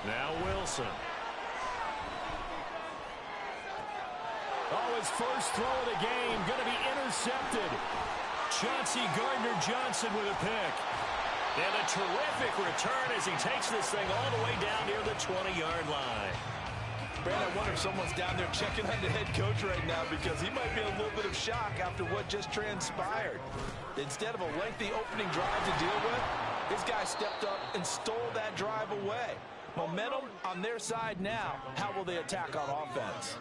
Now Wilson. Oh, his first throw of the game going to be intercepted. Chauncey Gardner-Johnson with a pick. And a terrific return as he takes this thing all the way down near the 20-yard line. Brad, I wonder if someone's down there checking on the head coach right now, because he might be in a little bit of shock after what just transpired. Instead of a lengthy opening drive to deal with, his guy stepped up and stole that drive away. Momentum on their side now. How will they attack on offense?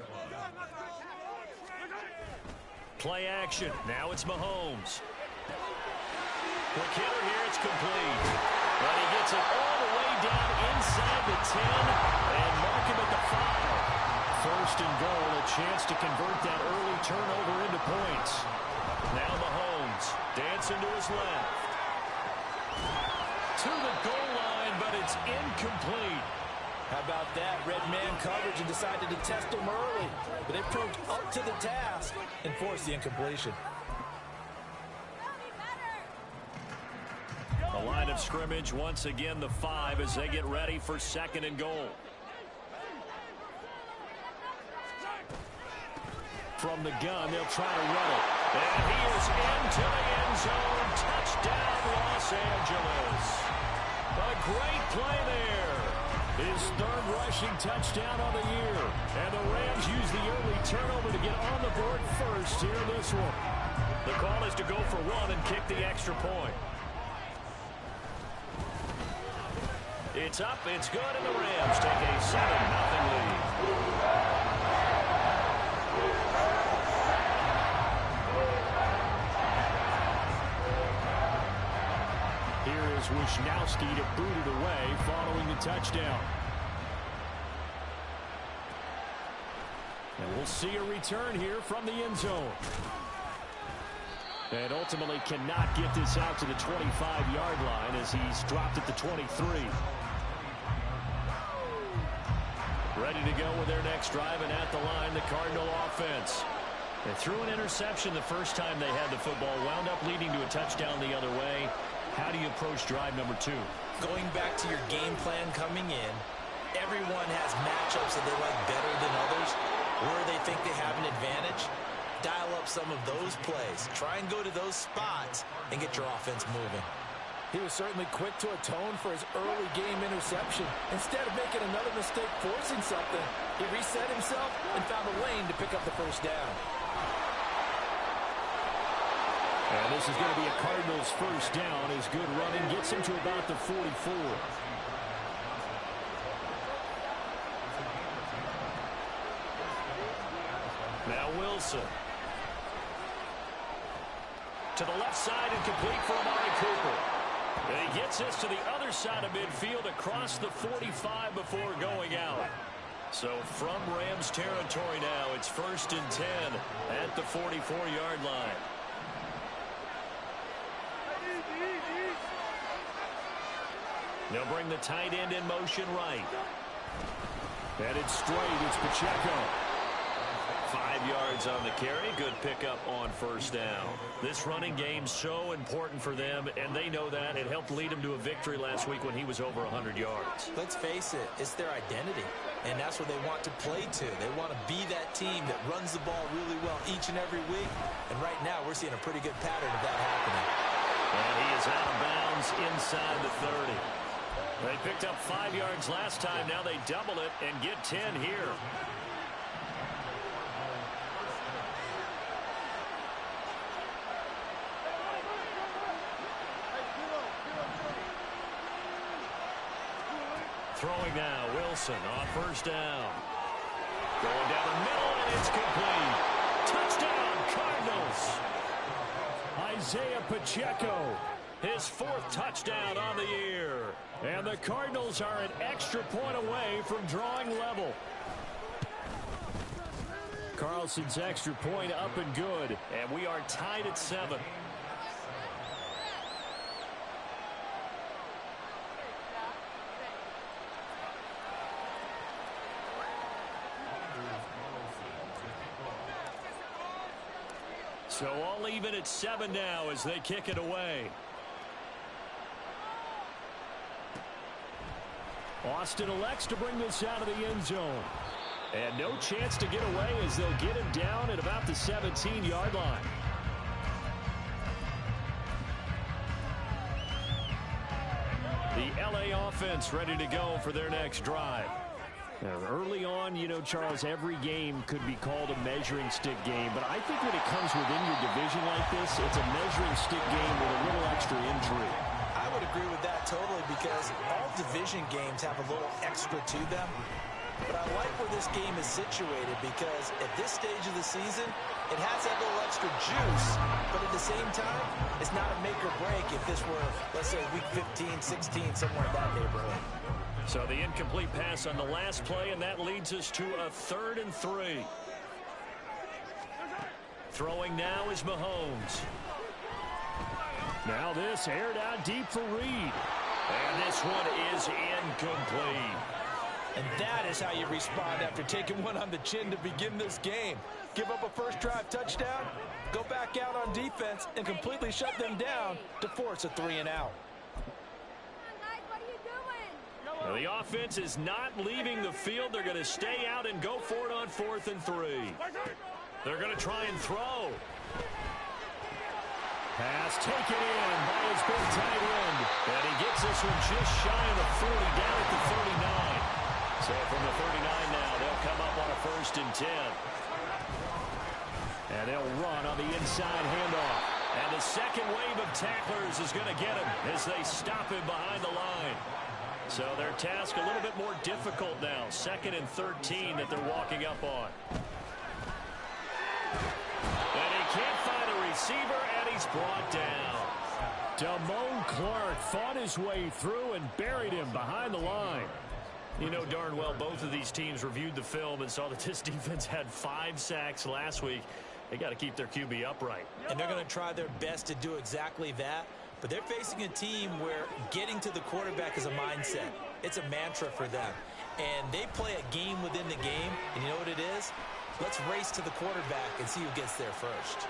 Play action. Now it's Mahomes. Quick hitter here, it's complete. But he gets it all the way down inside the 10 and mark him at the 5. 1st and goal, a chance to convert that early turnover into points. Now Mahomes dancing to his left. To the goal line, but it's incomplete. How about that? Red man coverage and decided to test him early. But they proved up to the task and forced the incompletion. The line of scrimmage, once again, the 5 as they get ready for 2nd and goal. From the gun, they'll try to run it. And he is into the end zone. Touchdown, Los Angeles. A great play there. His 3rd rushing touchdown on the year. And the Rams use the early turnover to get on the board first here in this one. The call is to go for 1 and kick the extra point. It's up, it's good, and the Rams take a 7-0 lead. Here is Wisnowski to boot it away following the touchdown. And we'll see a return here from the end zone. And ultimately cannot get this out to the 25-yard line as he's dropped at the 23. Ready to go with their next drive, and at the line, the Cardinal offense. They threw an interception the first time they had the football, wound up leading to a touchdown the other way. How do you approach drive number 2? Going back to your game plan coming in, everyone has matchups that they like better than others, where they think they have an advantage. Dial up some of those plays. Try and go to those spots and get your offense moving. He was certainly quick to atone for his early game interception. Instead of making another mistake forcing something, he reset himself and found a lane to pick up the first down. And this is going to be a Cardinals first down as good running gets him to about the 44. Now Wilson. To the left side and complete for Amari Cooper. And he gets this to the other side of midfield across the 45 before going out. So from Rams territory now, it's 1st and 10 at the 44-yard line. They'll bring the tight end in motion right. And it's straight. It's Pacheco. 5 yards yards on the carry. Good pickup on first down. This running game's so important for them, and they know that. It helped lead them to a victory last week when he was over 100 yards. Let's face it, it's their identity, and that's what they want to play to. They want to be that team that runs the ball really well each and every week, and right now we're seeing a pretty good pattern of that happening. And he is out of bounds inside the 30. They picked up 5 yards last time. Now they double it and get 10 here. Throwing now, Wilson on first down. Going down the middle, and it's complete. Touchdown, Cardinals. Isaiah Pacheco, his 4th touchdown on the year. And the Cardinals are an extra point away from drawing level. Carlson's extra point up and good, and we are tied at 7. So all even at 7 now as they kick it away. Austin elects to bring this out of the end zone. And no chance to get away as they'll get him down at about the 17-yard line. The LA offense ready to go for their next drive. Now, early on, you know, Charles, every game could be called a measuring stick game. But I think when it comes within your division like this, it's a measuring stick game with a little extra intrigue. I would agree with that totally because all division games have a little extra to them. But I like where this game is situated because at this stage of the season, it has that little extra juice. But at the same time, it's not a make or break if this were, let's say, week 15, 16, somewhere in that neighborhood. So the incomplete pass on the last play, and that leads us to a 3rd and 3. Throwing now is Mahomes. Now this aired out deep for Reed. And this one is incomplete. And that is how you respond after taking one on the chin to begin this game. Give up a first drive touchdown, go back out on defense, and completely shut them down to force a 3-and-out. Well, the offense is not leaving the field. They're going to stay out and go for it on 4th and 3. They're going to try and throw. Pass taken in by his big tight end. And he gets this one just shy of the 40, down at the 39. So from the 39 now, they'll come up on a 1st and 10. And they'll run on the inside handoff. And the second wave of tacklers is going to get him as they stop him behind the line. So their task a little bit more difficult now. 2nd and 13 that they're walking up on. And he can't find a receiver, and he's brought down. Damone Clark fought his way through and buried him behind the line. You know darn well both of these teams reviewed the film and saw that this defense had 5 sacks last week. They got to keep their QB upright. And they're going to try their best to do exactly that. But they're facing a team where getting to the quarterback is a mindset. It's a mantra for them. And they play a game within the game. And you know what it is? Let's race to the quarterback and see who gets there first.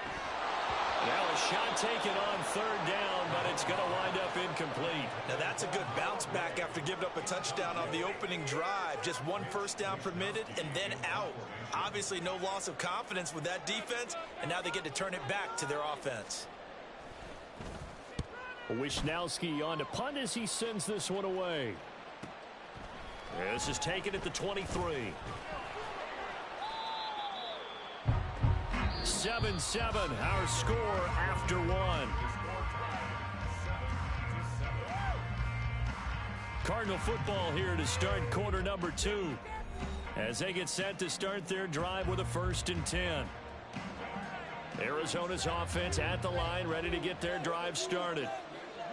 Now a shot taken on 3rd down, but it's going to wind up incomplete. Now that's a good bounce back after giving up a touchdown on the opening drive. Just 1 first down permitted and then out. Obviously no loss of confidence with that defense, and now they get to turn it back to their offense. Wishnowski on to punt as he sends this one away. This is taken at the 23. 7-7, our score after 1. Cardinal football here to start quarter number 2 as they get set to start their drive with a 1st and 10. Arizona's offense at the line, ready to get their drive started.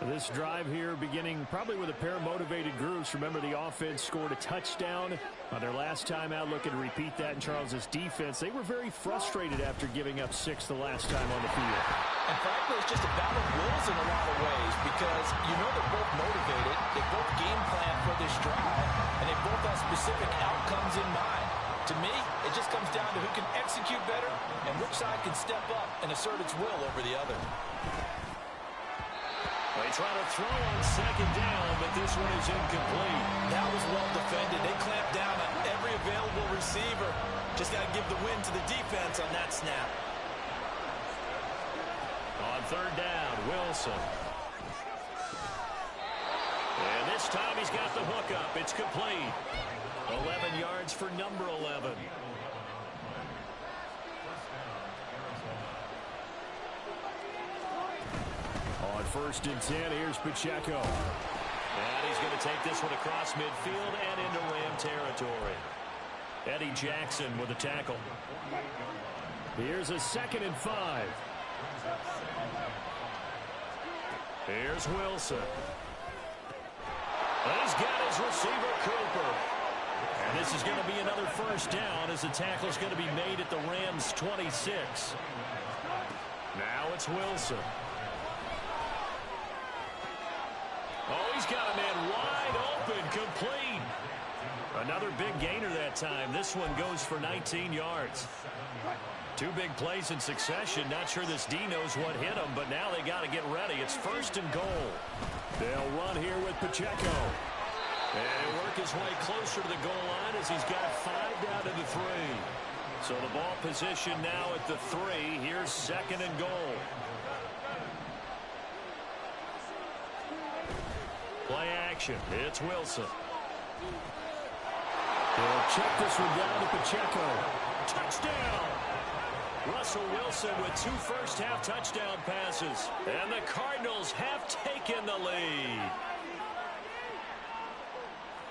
This drive here beginning probably with a pair of motivated groups. Remember, the offense scored a touchdown on their last time out, looking to repeat that in Charles's defense. They were very frustrated after giving up 6 the last time on the field. And frankly, it's just a battle of wills in a lot of ways because you know they're both motivated, they both game plan for this drive, and they both have specific outcomes in mind. To me, it just comes down to who can execute better and which side can step up and assert its will over the other. They try to throw on second down, but this one is incomplete. That was well defended. They clamped down on every available receiver. Just got to give the win to the defense on that snap. On third down, Wilson. And this time he's got the hook up. It's complete. 11 yards for number 11. On first and 10, here's Pacheco. And he's going to take this one across midfield and into Ram territory. Eddie Jackson with a tackle. Here's a 2nd and 5. Here's Wilson. And he's got his receiver, Cooper. And this is going to be another first down as the tackle is going to be made at the Rams' 26. Now it's Wilson. Oh, he's got a man wide open, complete. Another big gainer that time. This one goes for 19 yards. 2 big plays in succession. Not sure this D knows what hit him, but now they got to get ready. It's 1st and goal. They'll run here with Pacheco. And he'll work his way closer to the goal line as he's got 5 down to the 3. So the ball position now at the 3. Here's 2nd and goal. Play action. It's Wilson. They'll check this one down to Pacheco. Touchdown! Russell Wilson with 2 first-half touchdown passes. And the Cardinals have taken the lead.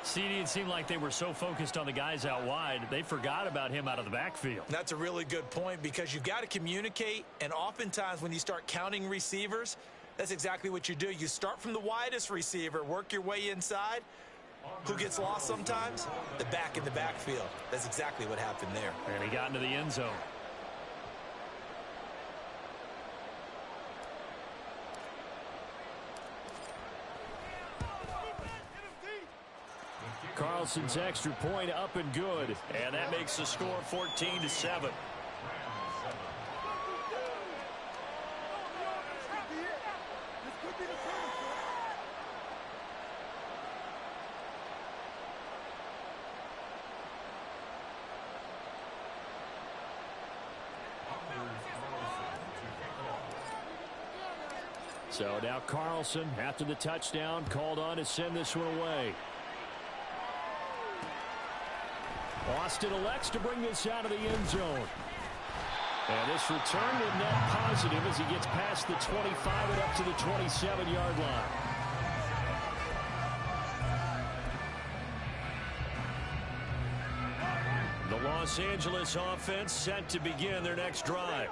CD, it seemed like they were so focused on the guys out wide, they forgot about him out of the backfield. That's a really good point because you've got to communicate, and oftentimes when you start counting receivers, that's exactly what you do. You start from the widest receiver, work your way inside. Who gets lost sometimes? The back in the backfield. That's exactly what happened there. And he got into the end zone. Carlson's extra point up and good. And that makes the score 14-7. So now Carlson, after the touchdown, called on to send this one away. Austin elects to bring this out of the end zone. And this return will net positive as he gets past the 25 and up to the 27-yard line. The Los Angeles offense set to begin their next drive.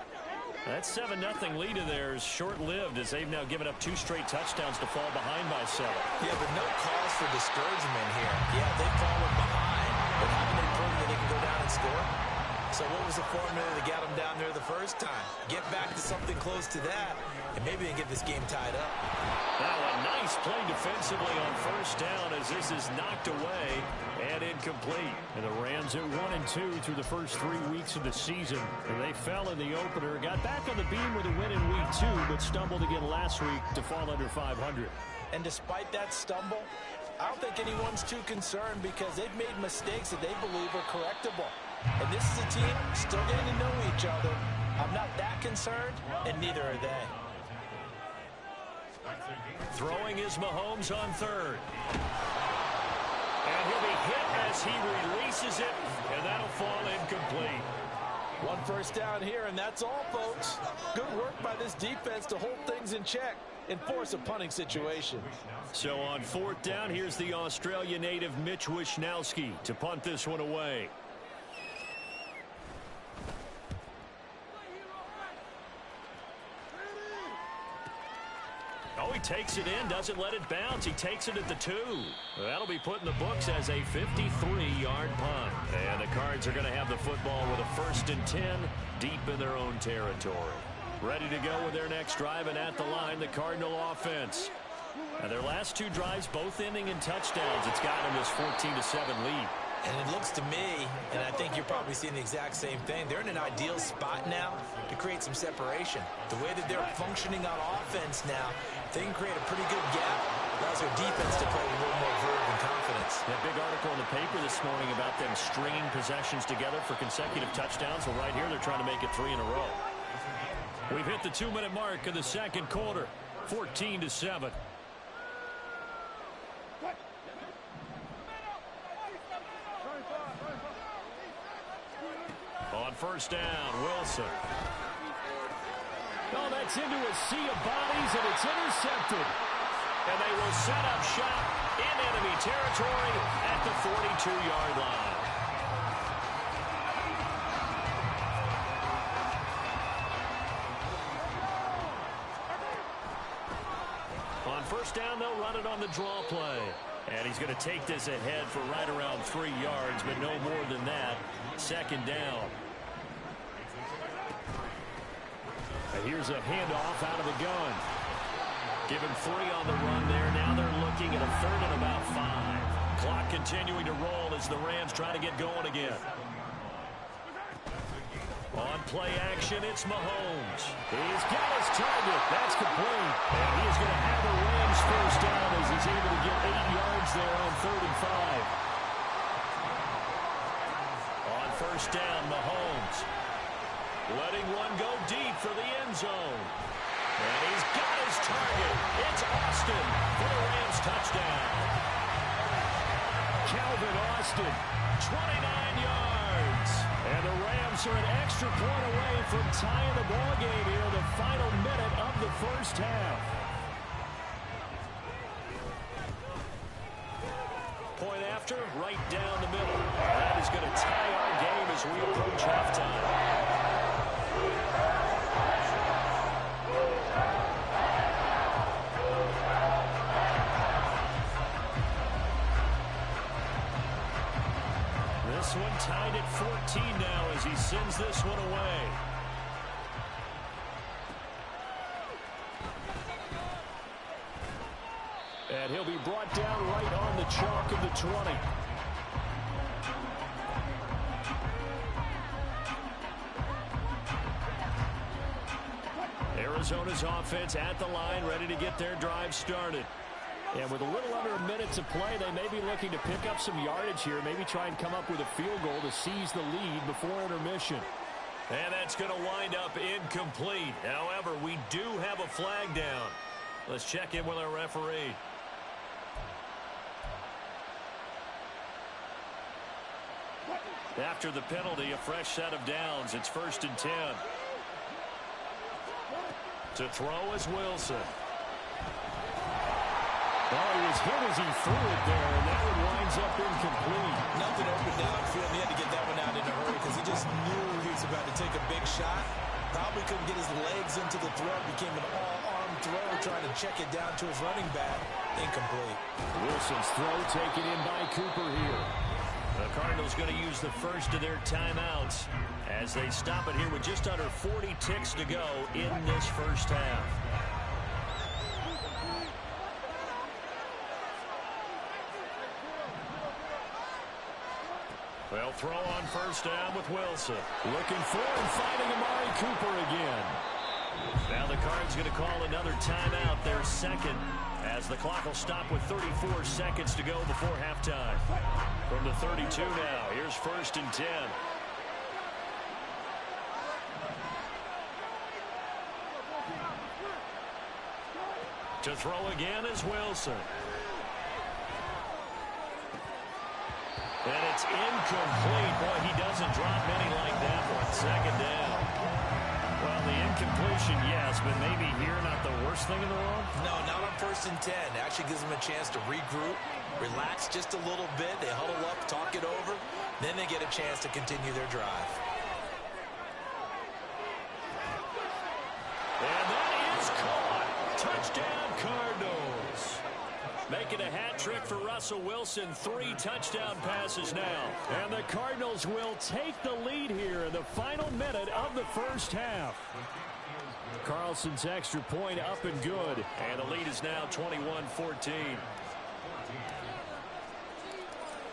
That 7-0 lead of theirs short-lived as they've now given up 2 straight touchdowns to fall behind by 7. Yeah, but no cause for discouragement here. Yeah, they've fallen behind, but haven't they proven that they can go down and score? So what was the formula that got them down there the first time? Get back to something close to that, and maybe they get this game tied up. Now a nice play defensively on first down as this is knocked away and incomplete. And the Rams are 1-2 through the first 3 weeks of the season. And they fell in the opener, got back on the beam with a win in week 2, but stumbled again last week to fall under 500. And despite that stumble, I don't think anyone's too concerned because they've made mistakes that they believe are correctable. And this is a team still getting to know each other. I'm not that concerned, and neither are they. Throwing is Mahomes on third. And he'll be hit as he releases it, and that'll fall incomplete. 1 first down here, and that's all, folks. Good work by this defense to hold things in check and force a punting situation. So on 4th down, here's the Australia native Mitch Wishnowsky to punt this one away. Oh, he takes it in, doesn't let it bounce. He takes it at the 2. That'll be put in the books as a 53-yard punt. And the Cards are going to have the football with a 1st and 10 deep in their own territory. Ready to go with their next drive, and at the line, the Cardinal offense. And their last 2 drives both ending in touchdowns. It's gotten them this 14-7 lead. And it looks to me, and I think you're probably seeing the exact same thing, they're in an ideal spot now to create some separation. The way that they're functioning on offense now, they can create a pretty good gap. Allows their defense to play with a little more verve and confidence. That big article in the paper this morning about them stringing possessions together for consecutive touchdowns. Well, right here, they're trying to make it 3 in a row. We've hit the 2-minute mark of the second quarter, 14-7. On first down, Wilson. Oh, that's into a sea of bodies, and it's intercepted. And they will set up shop in enemy territory at the 42-yard line. On first down, they'll run it on the draw play. And he's going to take this ahead for right around 3 yards, but no more than that. Second down. And here's a handoff out of the gun. Give him 3 on the run there. Now they're looking at a 3rd and about 5. Clock continuing to roll as the Rams try to get going again. On play action, it's Mahomes. He's got his target. That's complete. And he is going to have the Rams first down as he's able to get 8 yards there on 3rd and 5. On first down, Mahomes. Letting one go deep for the end zone. And he's got his target. It's Austin for the Rams touchdown. Calvin Austin, 29 yards. And the Rams are an extra point away from tying the ball game here in the final minute of the first half. Point after, right down the middle. That is going to tie our game as we approach halftime. This one tied at 14 now as he sends this one away. And he'll be brought down right on the chalk of the 20. Arizona's offense at the line, ready to get their drive started. And with a little under a minute to play, they may be looking to pick up some yardage here, maybe try and come up with a field goal to seize the lead before intermission. And that's going to wind up incomplete. However, we do have a flag down. Let's check in with our referee. After the penalty, a fresh set of downs. It's 1st and 10. To throw is Wilson. Well, he was hit as he threw it there, and that one winds up incomplete. Nothing open downfield. He had to get that one out in a hurry because he just knew he was about to take a big shot. Probably couldn't get his legs into the throw. Became an all-arm throw, trying to check it down to his running back. Incomplete. Wilson's throw taken in by Cooper here. The Cardinals going to use the first of their timeouts as they stop it here with just under 40 ticks to go in this first half. They'll throw on first down with Wilson. Looking for and finding Amari Cooper again. Now the Cards going to call another timeout, their second, as the clock will stop with 34 seconds to go before halftime. From the 32 now, here's 1st and 10. To throw again is Wilson. And it's incomplete. Boy, he doesn't drop many like that one. Second down. Well, the incompletion, yes, but maybe here not the worst thing in the world? No, not on 1st and 10. It actually gives them a chance to regroup, relax just a little bit. They huddle up, talk it over. Then they get a chance to continue their drive. And that is caught. Touchdown, Cardinals. Making a hat trick for Russell Wilson. 3 touchdown passes now. And the Cardinals will take the lead here in the final minute of the first half. Carlson's extra point up and good. And the lead is now 21-14.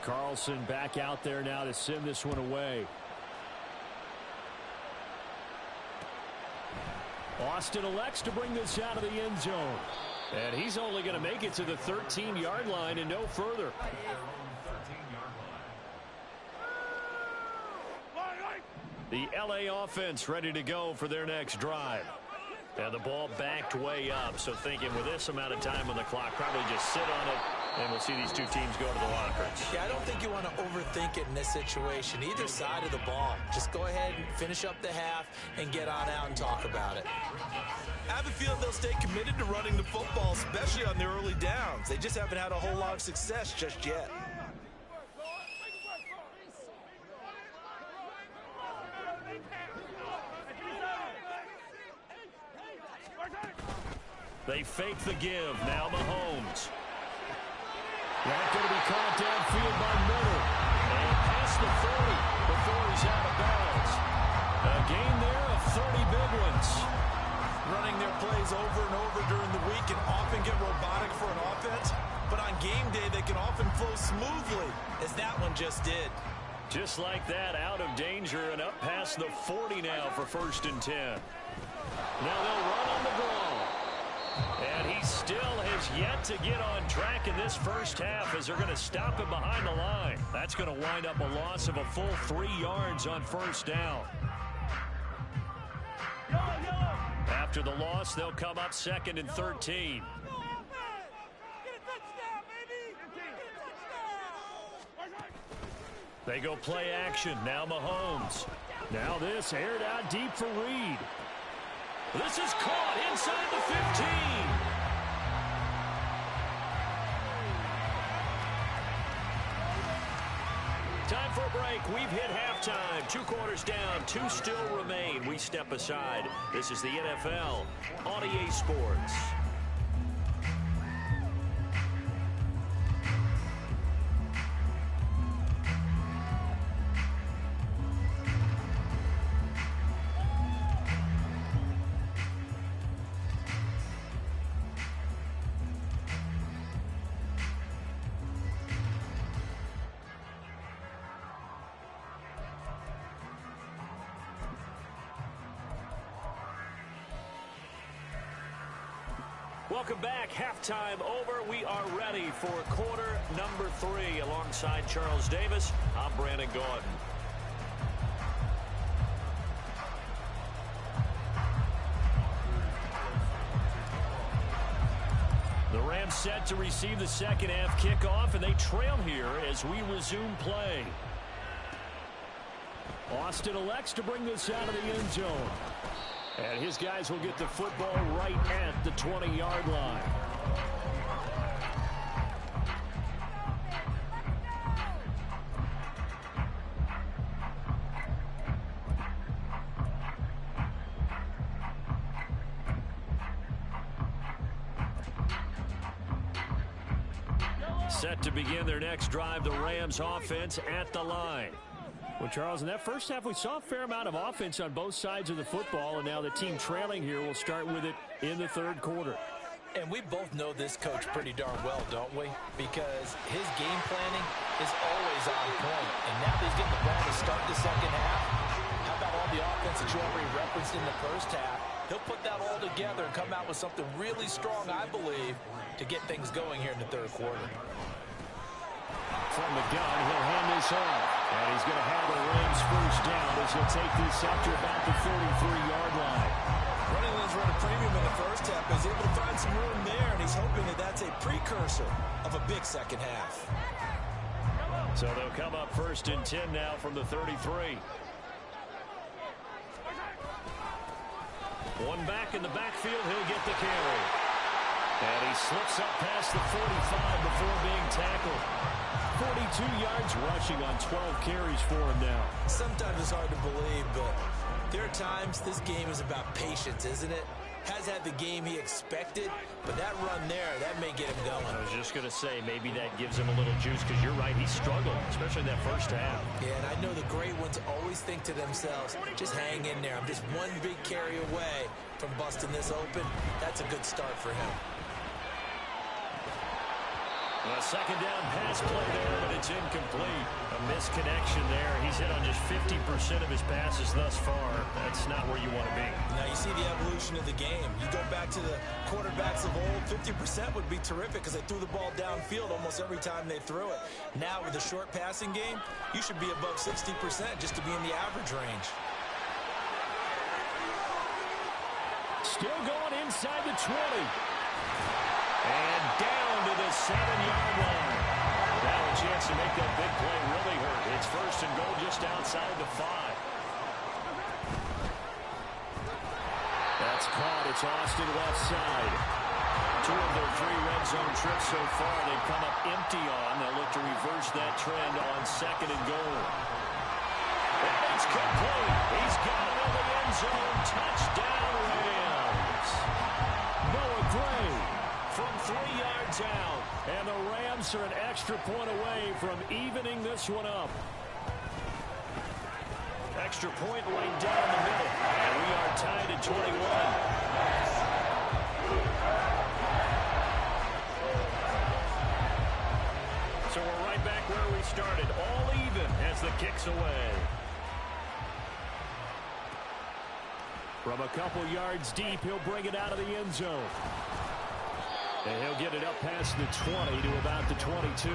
Carlson back out there now to send this one away. Austin elects to bring this out of the end zone. And he's only going to make it to the 13-yard line and no further. The LA offense ready to go for their next drive. And the ball backed way up, so thinking with this amount of time on the clock, probably just sit on it, and we'll see these two teams go to the lockers. Yeah, I don't think you want to overthink it in this situation, either side of the ball. Just go ahead and finish up the half and get on out and talk about it. I have a feeling they'll stay committed to running the football, especially on their early downs. They just haven't had a whole lot of success just yet. They fake the give. Now Mahomes. Not going to be caught downfield by Miller. And past the 40 before he's out of bounds. A gain there of 30 big ones. Running their plays over and over during the week can often get robotic for an offense, but on game day they can often flow smoothly, as that one just did. Just like that, out of danger and up past the 40 now for 1st and 10. Now they'll run on the draw. And he still has yet to get on track in this first half as they're going to stop him behind the line. That's going to wind up a loss of a full 3 yards on 1st down. After the loss, they'll come up 2nd and 13. They go play action. Now Mahomes. Now this aired out deep for Reed. This is caught inside the 15. Time for a break. We've hit halftime. 2 quarters down. 2 still remain. We step aside. This is the NFL on EA Sports. Welcome back. Halftime over. We are ready for quarter number 3. Alongside Charles Davis, I'm Brandon Gordon. The Rams set to receive the second half kickoff, and they trail here as we resume play. Austin elects to bring this out of the end zone. And his guys will get the football right at the 20-yard line. Set to begin their next drive, the Rams offense at the line. Well, Charles, in that first half, we saw a fair amount of offense on both sides of the football, and now the team trailing here will start with it in the 3rd quarter. And we both know this coach pretty darn well, don't we? Because his game planning is always on point. And now that he's getting the ball to start the second half, how about all the offense that you already referenced in the first half? He'll put that all together and come out with something really strong, I believe, to get things going here in the 3rd quarter. From the gun, he'll hand this off. And he's going to have the Rams first down as he'll take this up to about the 33-yard line. Running lanes run a premium in the first half, but he's able to find some room there, and he's hoping that that's a precursor of a big second half. So they'll come up 1st and 10 now from the 33. One back in the backfield, he'll get the carry. And he slips up past the 45 before being tackled. 42 yards rushing on 12 carries for him now. Sometimes it's hard to believe, but there are times this game is about patience, isn't it? Has had the game he expected, but that run there, that may get him going. I was just going to say, maybe that gives him a little juice, because you're right, he struggled, especially in that first half. Yeah, and I know the great ones always think to themselves, just hang in there. I'm just one big carry away from busting this open. That's a good start for him. A second down pass play there, but it's incomplete. A misconnection there. He's hit on just 50% of his passes thus far. That's not where you want to be. Now you see the evolution of the game. You go back to the quarterbacks of old, 50% would be terrific because they threw the ball downfield almost every time they threw it. Now with the short passing game, you should be above 60% just to be in the average range. Still going inside the 20. And down to the 7-yard line. Now a chance to make that big play really hurt. It's first and goal just outside the 5. That's caught. It's Austin left side. 2 of their 3 red zone trips so far they've come up empty on. They'll look to reverse that trend on second and goal. And it's complete. He's got it in the end zone. Touchdown, Rams. Noah Gray from 3 yards out. And the Rams are an extra point away from evening this one up. Extra point right down the middle. And we are tied at 21. So we're right back where we started. All even as the kick's away. From a couple yards deep, he'll bring it out of the end zone. And he'll get it up past the 20 to about the 22.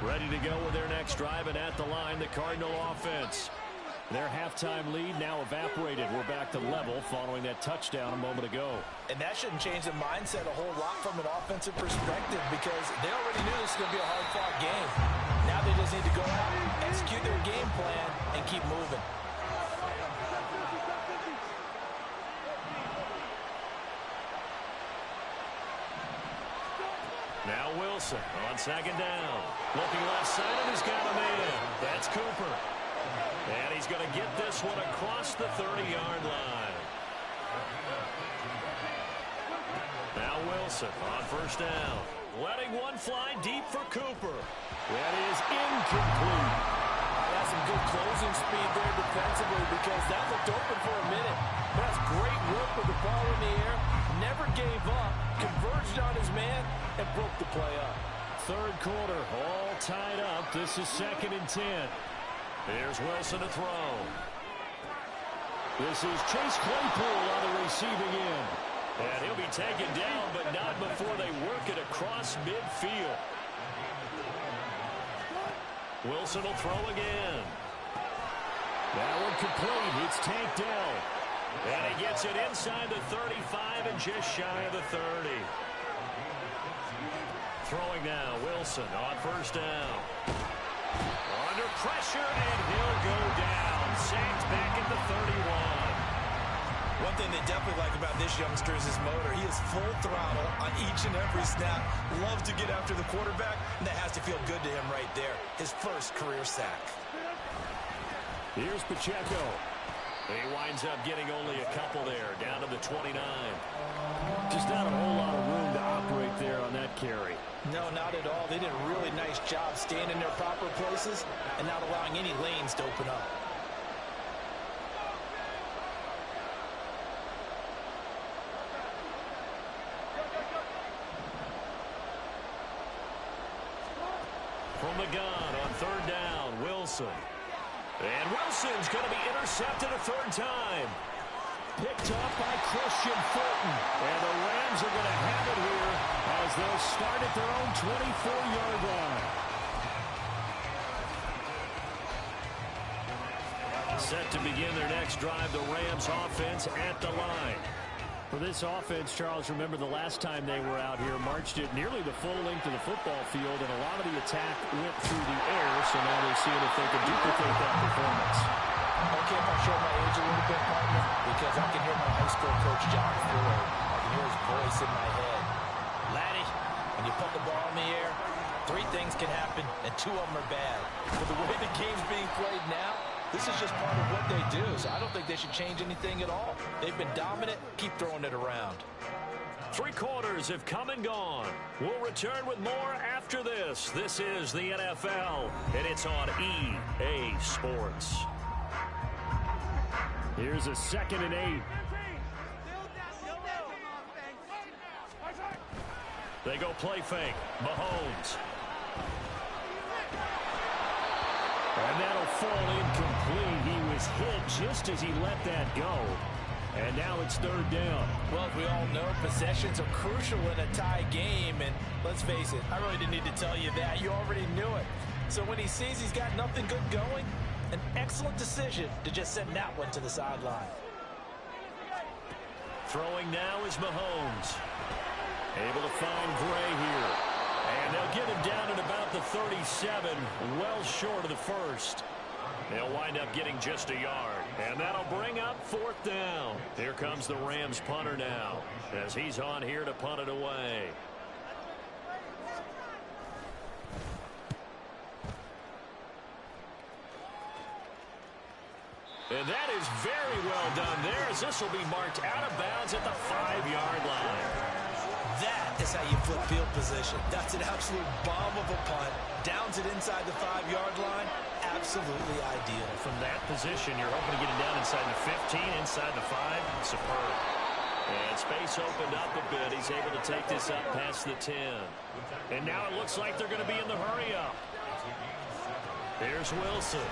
Ready to go with their next drive, and at the line, the Cardinal offense. Their halftime lead now evaporated. We're back to level following that touchdown a moment ago. And that shouldn't change the mindset a whole lot from an offensive perspective because they already knew this was going to be a hard-fought game. Now they just need to go out, execute their game plan, and keep moving. Now Wilson on second down. Looking left side, and he's got a man. That's Cooper. And he's going to get this one across the 30-yard line. Now Wilson on first down. Letting one fly deep for Cooper. That is incomplete. That's some good closing speed there defensively because that looked open for a minute. But that's great work with the ball in the air. Never gave up. Converged on his man and broke the play up. Third quarter, all tied up. This is 2nd and 10. Here's Wilson to throw. This is Chase Claypool on the receiving end. And he'll be taken down, but not before they work it across midfield. Wilson will throw again. That one complete. It's Tank Dell. And he gets it inside the 35 and just shy of the 30. Throwing now, Wilson on first down. Under pressure, and he'll go down. Sacked back at the 31. One thing they definitely like about this youngster is his motor. He is full throttle on each and every snap. Loves to get after the quarterback, and that has to feel good to him right there. His first career sack. Here's Pacheco. He winds up getting only a couple there, down to the 29. Just not a whole lot of room to operate there on that carry. No, not at all. They did a really nice job staying in their proper places and not allowing any lanes to open up. From the gun on third down, Wilson. And Wilson's going to be intercepted a third time. Picked up by Christian Fulton. And the Rams are going to have it here as they'll start at their own 24-yard line. Set to begin their next drive, the Rams offense at the line. For this offense, Charles, remember the last time they were out here, marched it nearly the full length of the football field, and a lot of the attack went through the air, so now they're seeing if they can duplicate that performance. Okay, if I show my age a little bit, partner, because I can hear my high school coach, John Ford. I can hear his voice in my head. Laddie, when you put the ball in the air, 3 things can happen, and 2 of them are bad. But the way the game's being played now, this is just part of what they do, so I don't think they should change anything at all. They've been dominant. Keep throwing it around. 3 quarters have come and gone. We'll return with more after this. This is the NFL, and it's on EA Sports. Here's a 2nd and 8. They go play fake. Mahomes. And that'll fall incomplete. He was hit just as he let that go. And now it's third down. Well, as we all know, possessions are crucial in a tie game. And let's face it, I really didn't need to tell you that. You already knew it. So when he sees he's got nothing good going, an excellent decision to just send that one to the sideline. Throwing now is Mahomes. Able to find Gray here. And they'll get him down at about the 37, well short of the first. They'll wind up getting just a yard. And that'll bring up fourth down. Here comes the Rams punter now, as he's on here to punt it away. And that is very well done there, as this will be marked out of bounds at the 5-yard line. That is how you flip field position. That's an absolute bomb of a punt. Downs it inside the 5-yard line. Absolutely ideal. From that position, you're hoping to get it down inside the 15, inside the 5. Superb. And space opened up a bit. He's able to take this up past the 10. And now it looks like they're going to be in the hurry-up. Here's Wilson.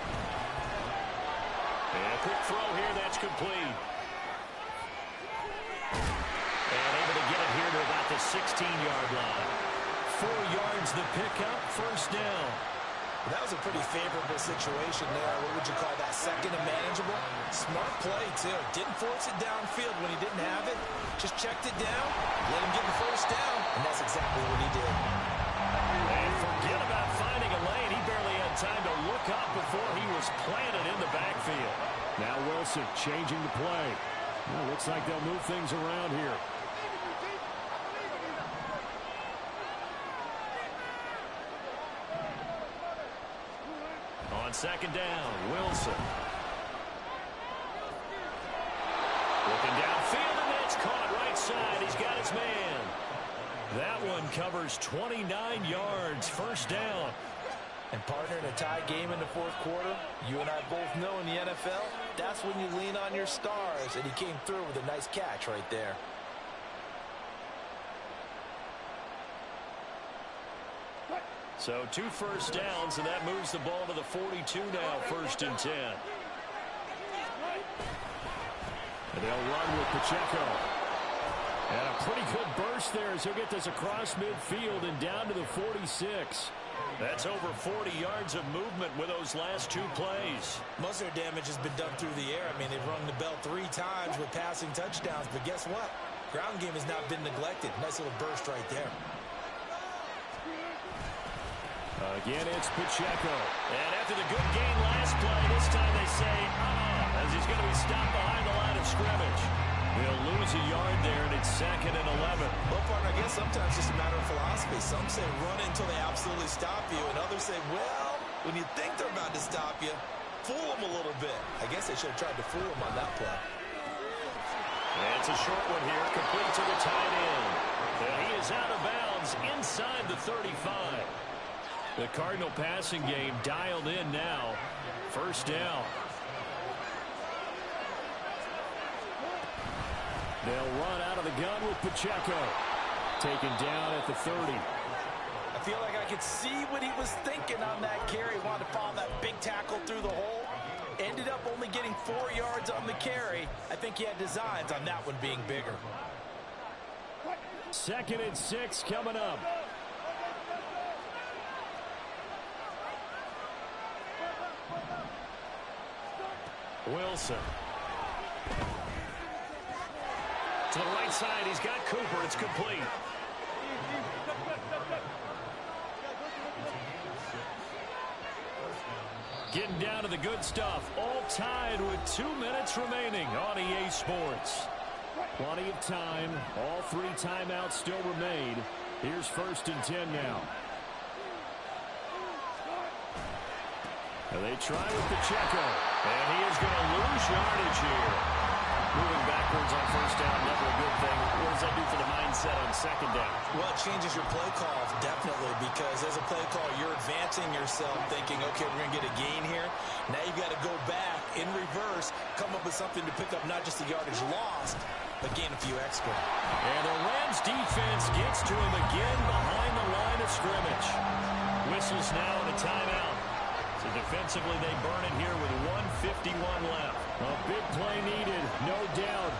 And a quick throw here, that's complete. And able to get it here to about the 16-yard line. 4 yards the pickup, first down. Well, that was a pretty favorable situation there. What would you call that? Second and manageable? Smart play, too. Didn't force it downfield when he didn't have it. Just checked it down, let him get the first down, and that's exactly what he did. And forget about finding a lane. He barely had time to look up before he was planted in the backfield. Now Wilson changing the play. Well, looks like they'll move things around here. On second down, Wilson. Looking downfield, and that's caught right side. He's got his man. That one covers 29 yards, first down. And partner, in a tie game in the fourth quarter, you and I both know in the NFL, that's when you lean on your stars, and he came through with a nice catch right there. So 2 first downs, and that moves the ball to the 42 now, first and 10. And they'll run with Pacheco. And a pretty good burst there as he'll get this across midfield and down to the 46. That's over 40 yards of movement with those last 2 plays. Most of their damage has been done through the air. I mean, they've rung the bell 3 times with passing touchdowns, but guess what? Ground game has not been neglected. Nice little burst right there. Again, it's Pacheco. And after the good gain last play, this time they say, as he's going to be stopped behind the line of scrimmage. They'll lose a yard there, and it's second and 11. Well, partner, I guess sometimes it's just a matter of philosophy. Some say run until they absolutely stop you, and others say, well, when you think they're about to stop you, fool them a little bit. I guess they should have tried to fool them on that play. And it's a short one here, complete to the tight end. And he is out of bounds inside the 35. The Cardinal passing game dialed in now. First down. They'll run out of the gun with Pacheco. Taken down at the 30. I feel like I could see what he was thinking on that carry. Wanted to follow that big tackle through the hole. Ended up only getting 4 yards on the carry. I think he had designs on that one being bigger. Second and 6 coming up. Wilson. To the right side, he's got Cooper. It's complete. Getting down to the good stuff. All tied with 2 minutes remaining on EA Sports. Plenty of time. All 3 timeouts still remain. Here's first and 10 now. And they try with Pacheco. And he is going to lose yardage here. Moving backwards on first down, never a good thing. What does that do for the mindset on second down? Well, it changes your play call, definitely, because as a play call, you're advancing yourself thinking, okay, we're going to get a gain here. Now you've got to go back in reverse, come up with something to pick up not just the yardage lost, but gain a few extra. And the Rams defense gets to him again behind the line of scrimmage. Whistles now and a timeout. So defensively, they burn it here with 1:51 left. A big play needed, no doubt.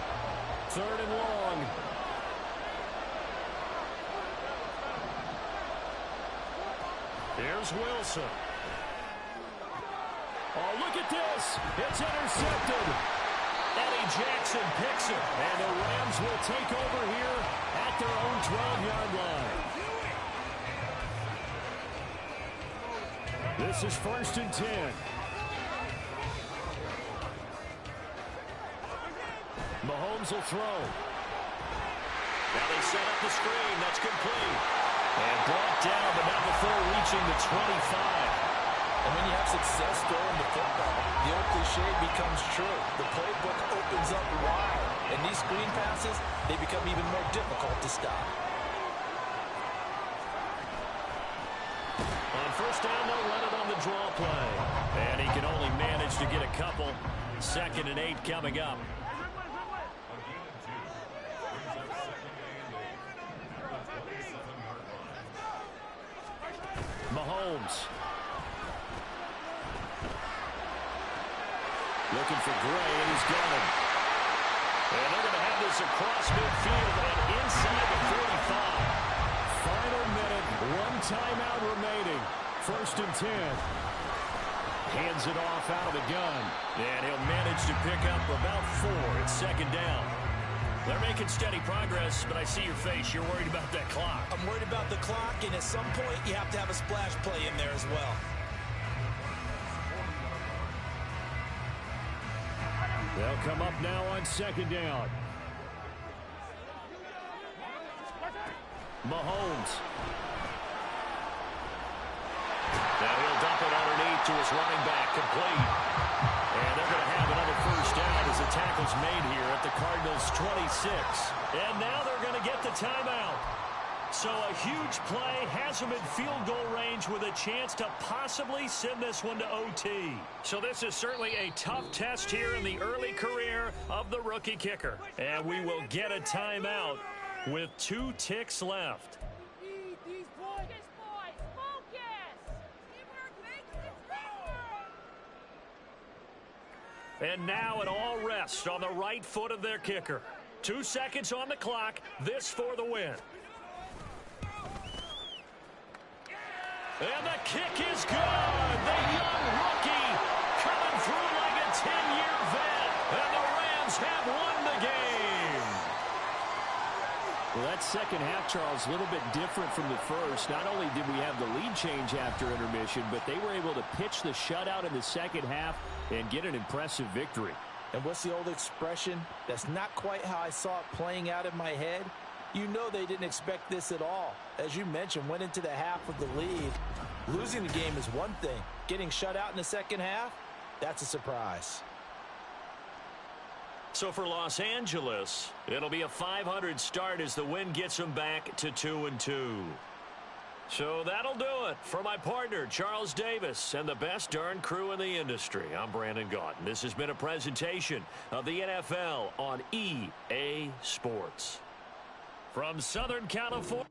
Third and long. Here's Wilson. Oh, look at this. It's intercepted. Eddie Jackson picks it. And the Rams will take over here at their own 12-yard line. This is 1st and 10. Mahomes will throw. Now they set up the screen. That's complete. And brought down, but not before reaching the 25. And when you have success throwing the football, the old cliche becomes true. The playbook opens up wide. And these screen passes, they become even more difficult to stop. On first down, they'll run it on the draw play. And he can only manage to get a couple. 2nd and 8 coming up. Mahomes. Looking for Gray, and he's got him. And they're going to have this across midfield and inside the 45. Final minute, 1 timeout remaining. 1st and 10. Hands it off out of the gun. And he'll manage to pick up about 4 at 2nd down. They're making steady progress, but I see your face. You're worried about that clock. I'm worried about the clock, and at some point, you have to have a splash play in there as well. They'll come up now on 2nd down. Mahomes. Now he'll dump it underneath to his running back, complete. And they're going to have another first down as the tackle's made here at the Cardinals' 26. And now they're going to get the timeout. So a huge play has them in field goal range with a chance to possibly send this one to OT. So this is certainly a tough test here in the early career of the rookie kicker. And we will get a timeout with 2 ticks left. And now it all rests on the right foot of their kicker. 2 seconds on the clock. This for the win. And the kick is good. The young rookie coming through like a 10-year vet. And the Rams have won the game. Well, that second half, Charles, a little bit different from the first. Not only did we have the lead change after intermission, but they were able to pitch the shutout in the second half and get an impressive victory. And what's the old expression? That's not quite how I saw it playing out in my head. You know they didn't expect this at all. As you mentioned, went into the half with the lead. Losing the game is one thing. Getting shut out in the second half, that's a surprise. So for Los Angeles, it'll be a .500 start as the win gets them back to 2-2. So that'll do it for my partner, Charles Davis, and the best darn crew in the industry. I'm Brandon Gaudin. This has been a presentation of the NFL on EA Sports. From Southern California.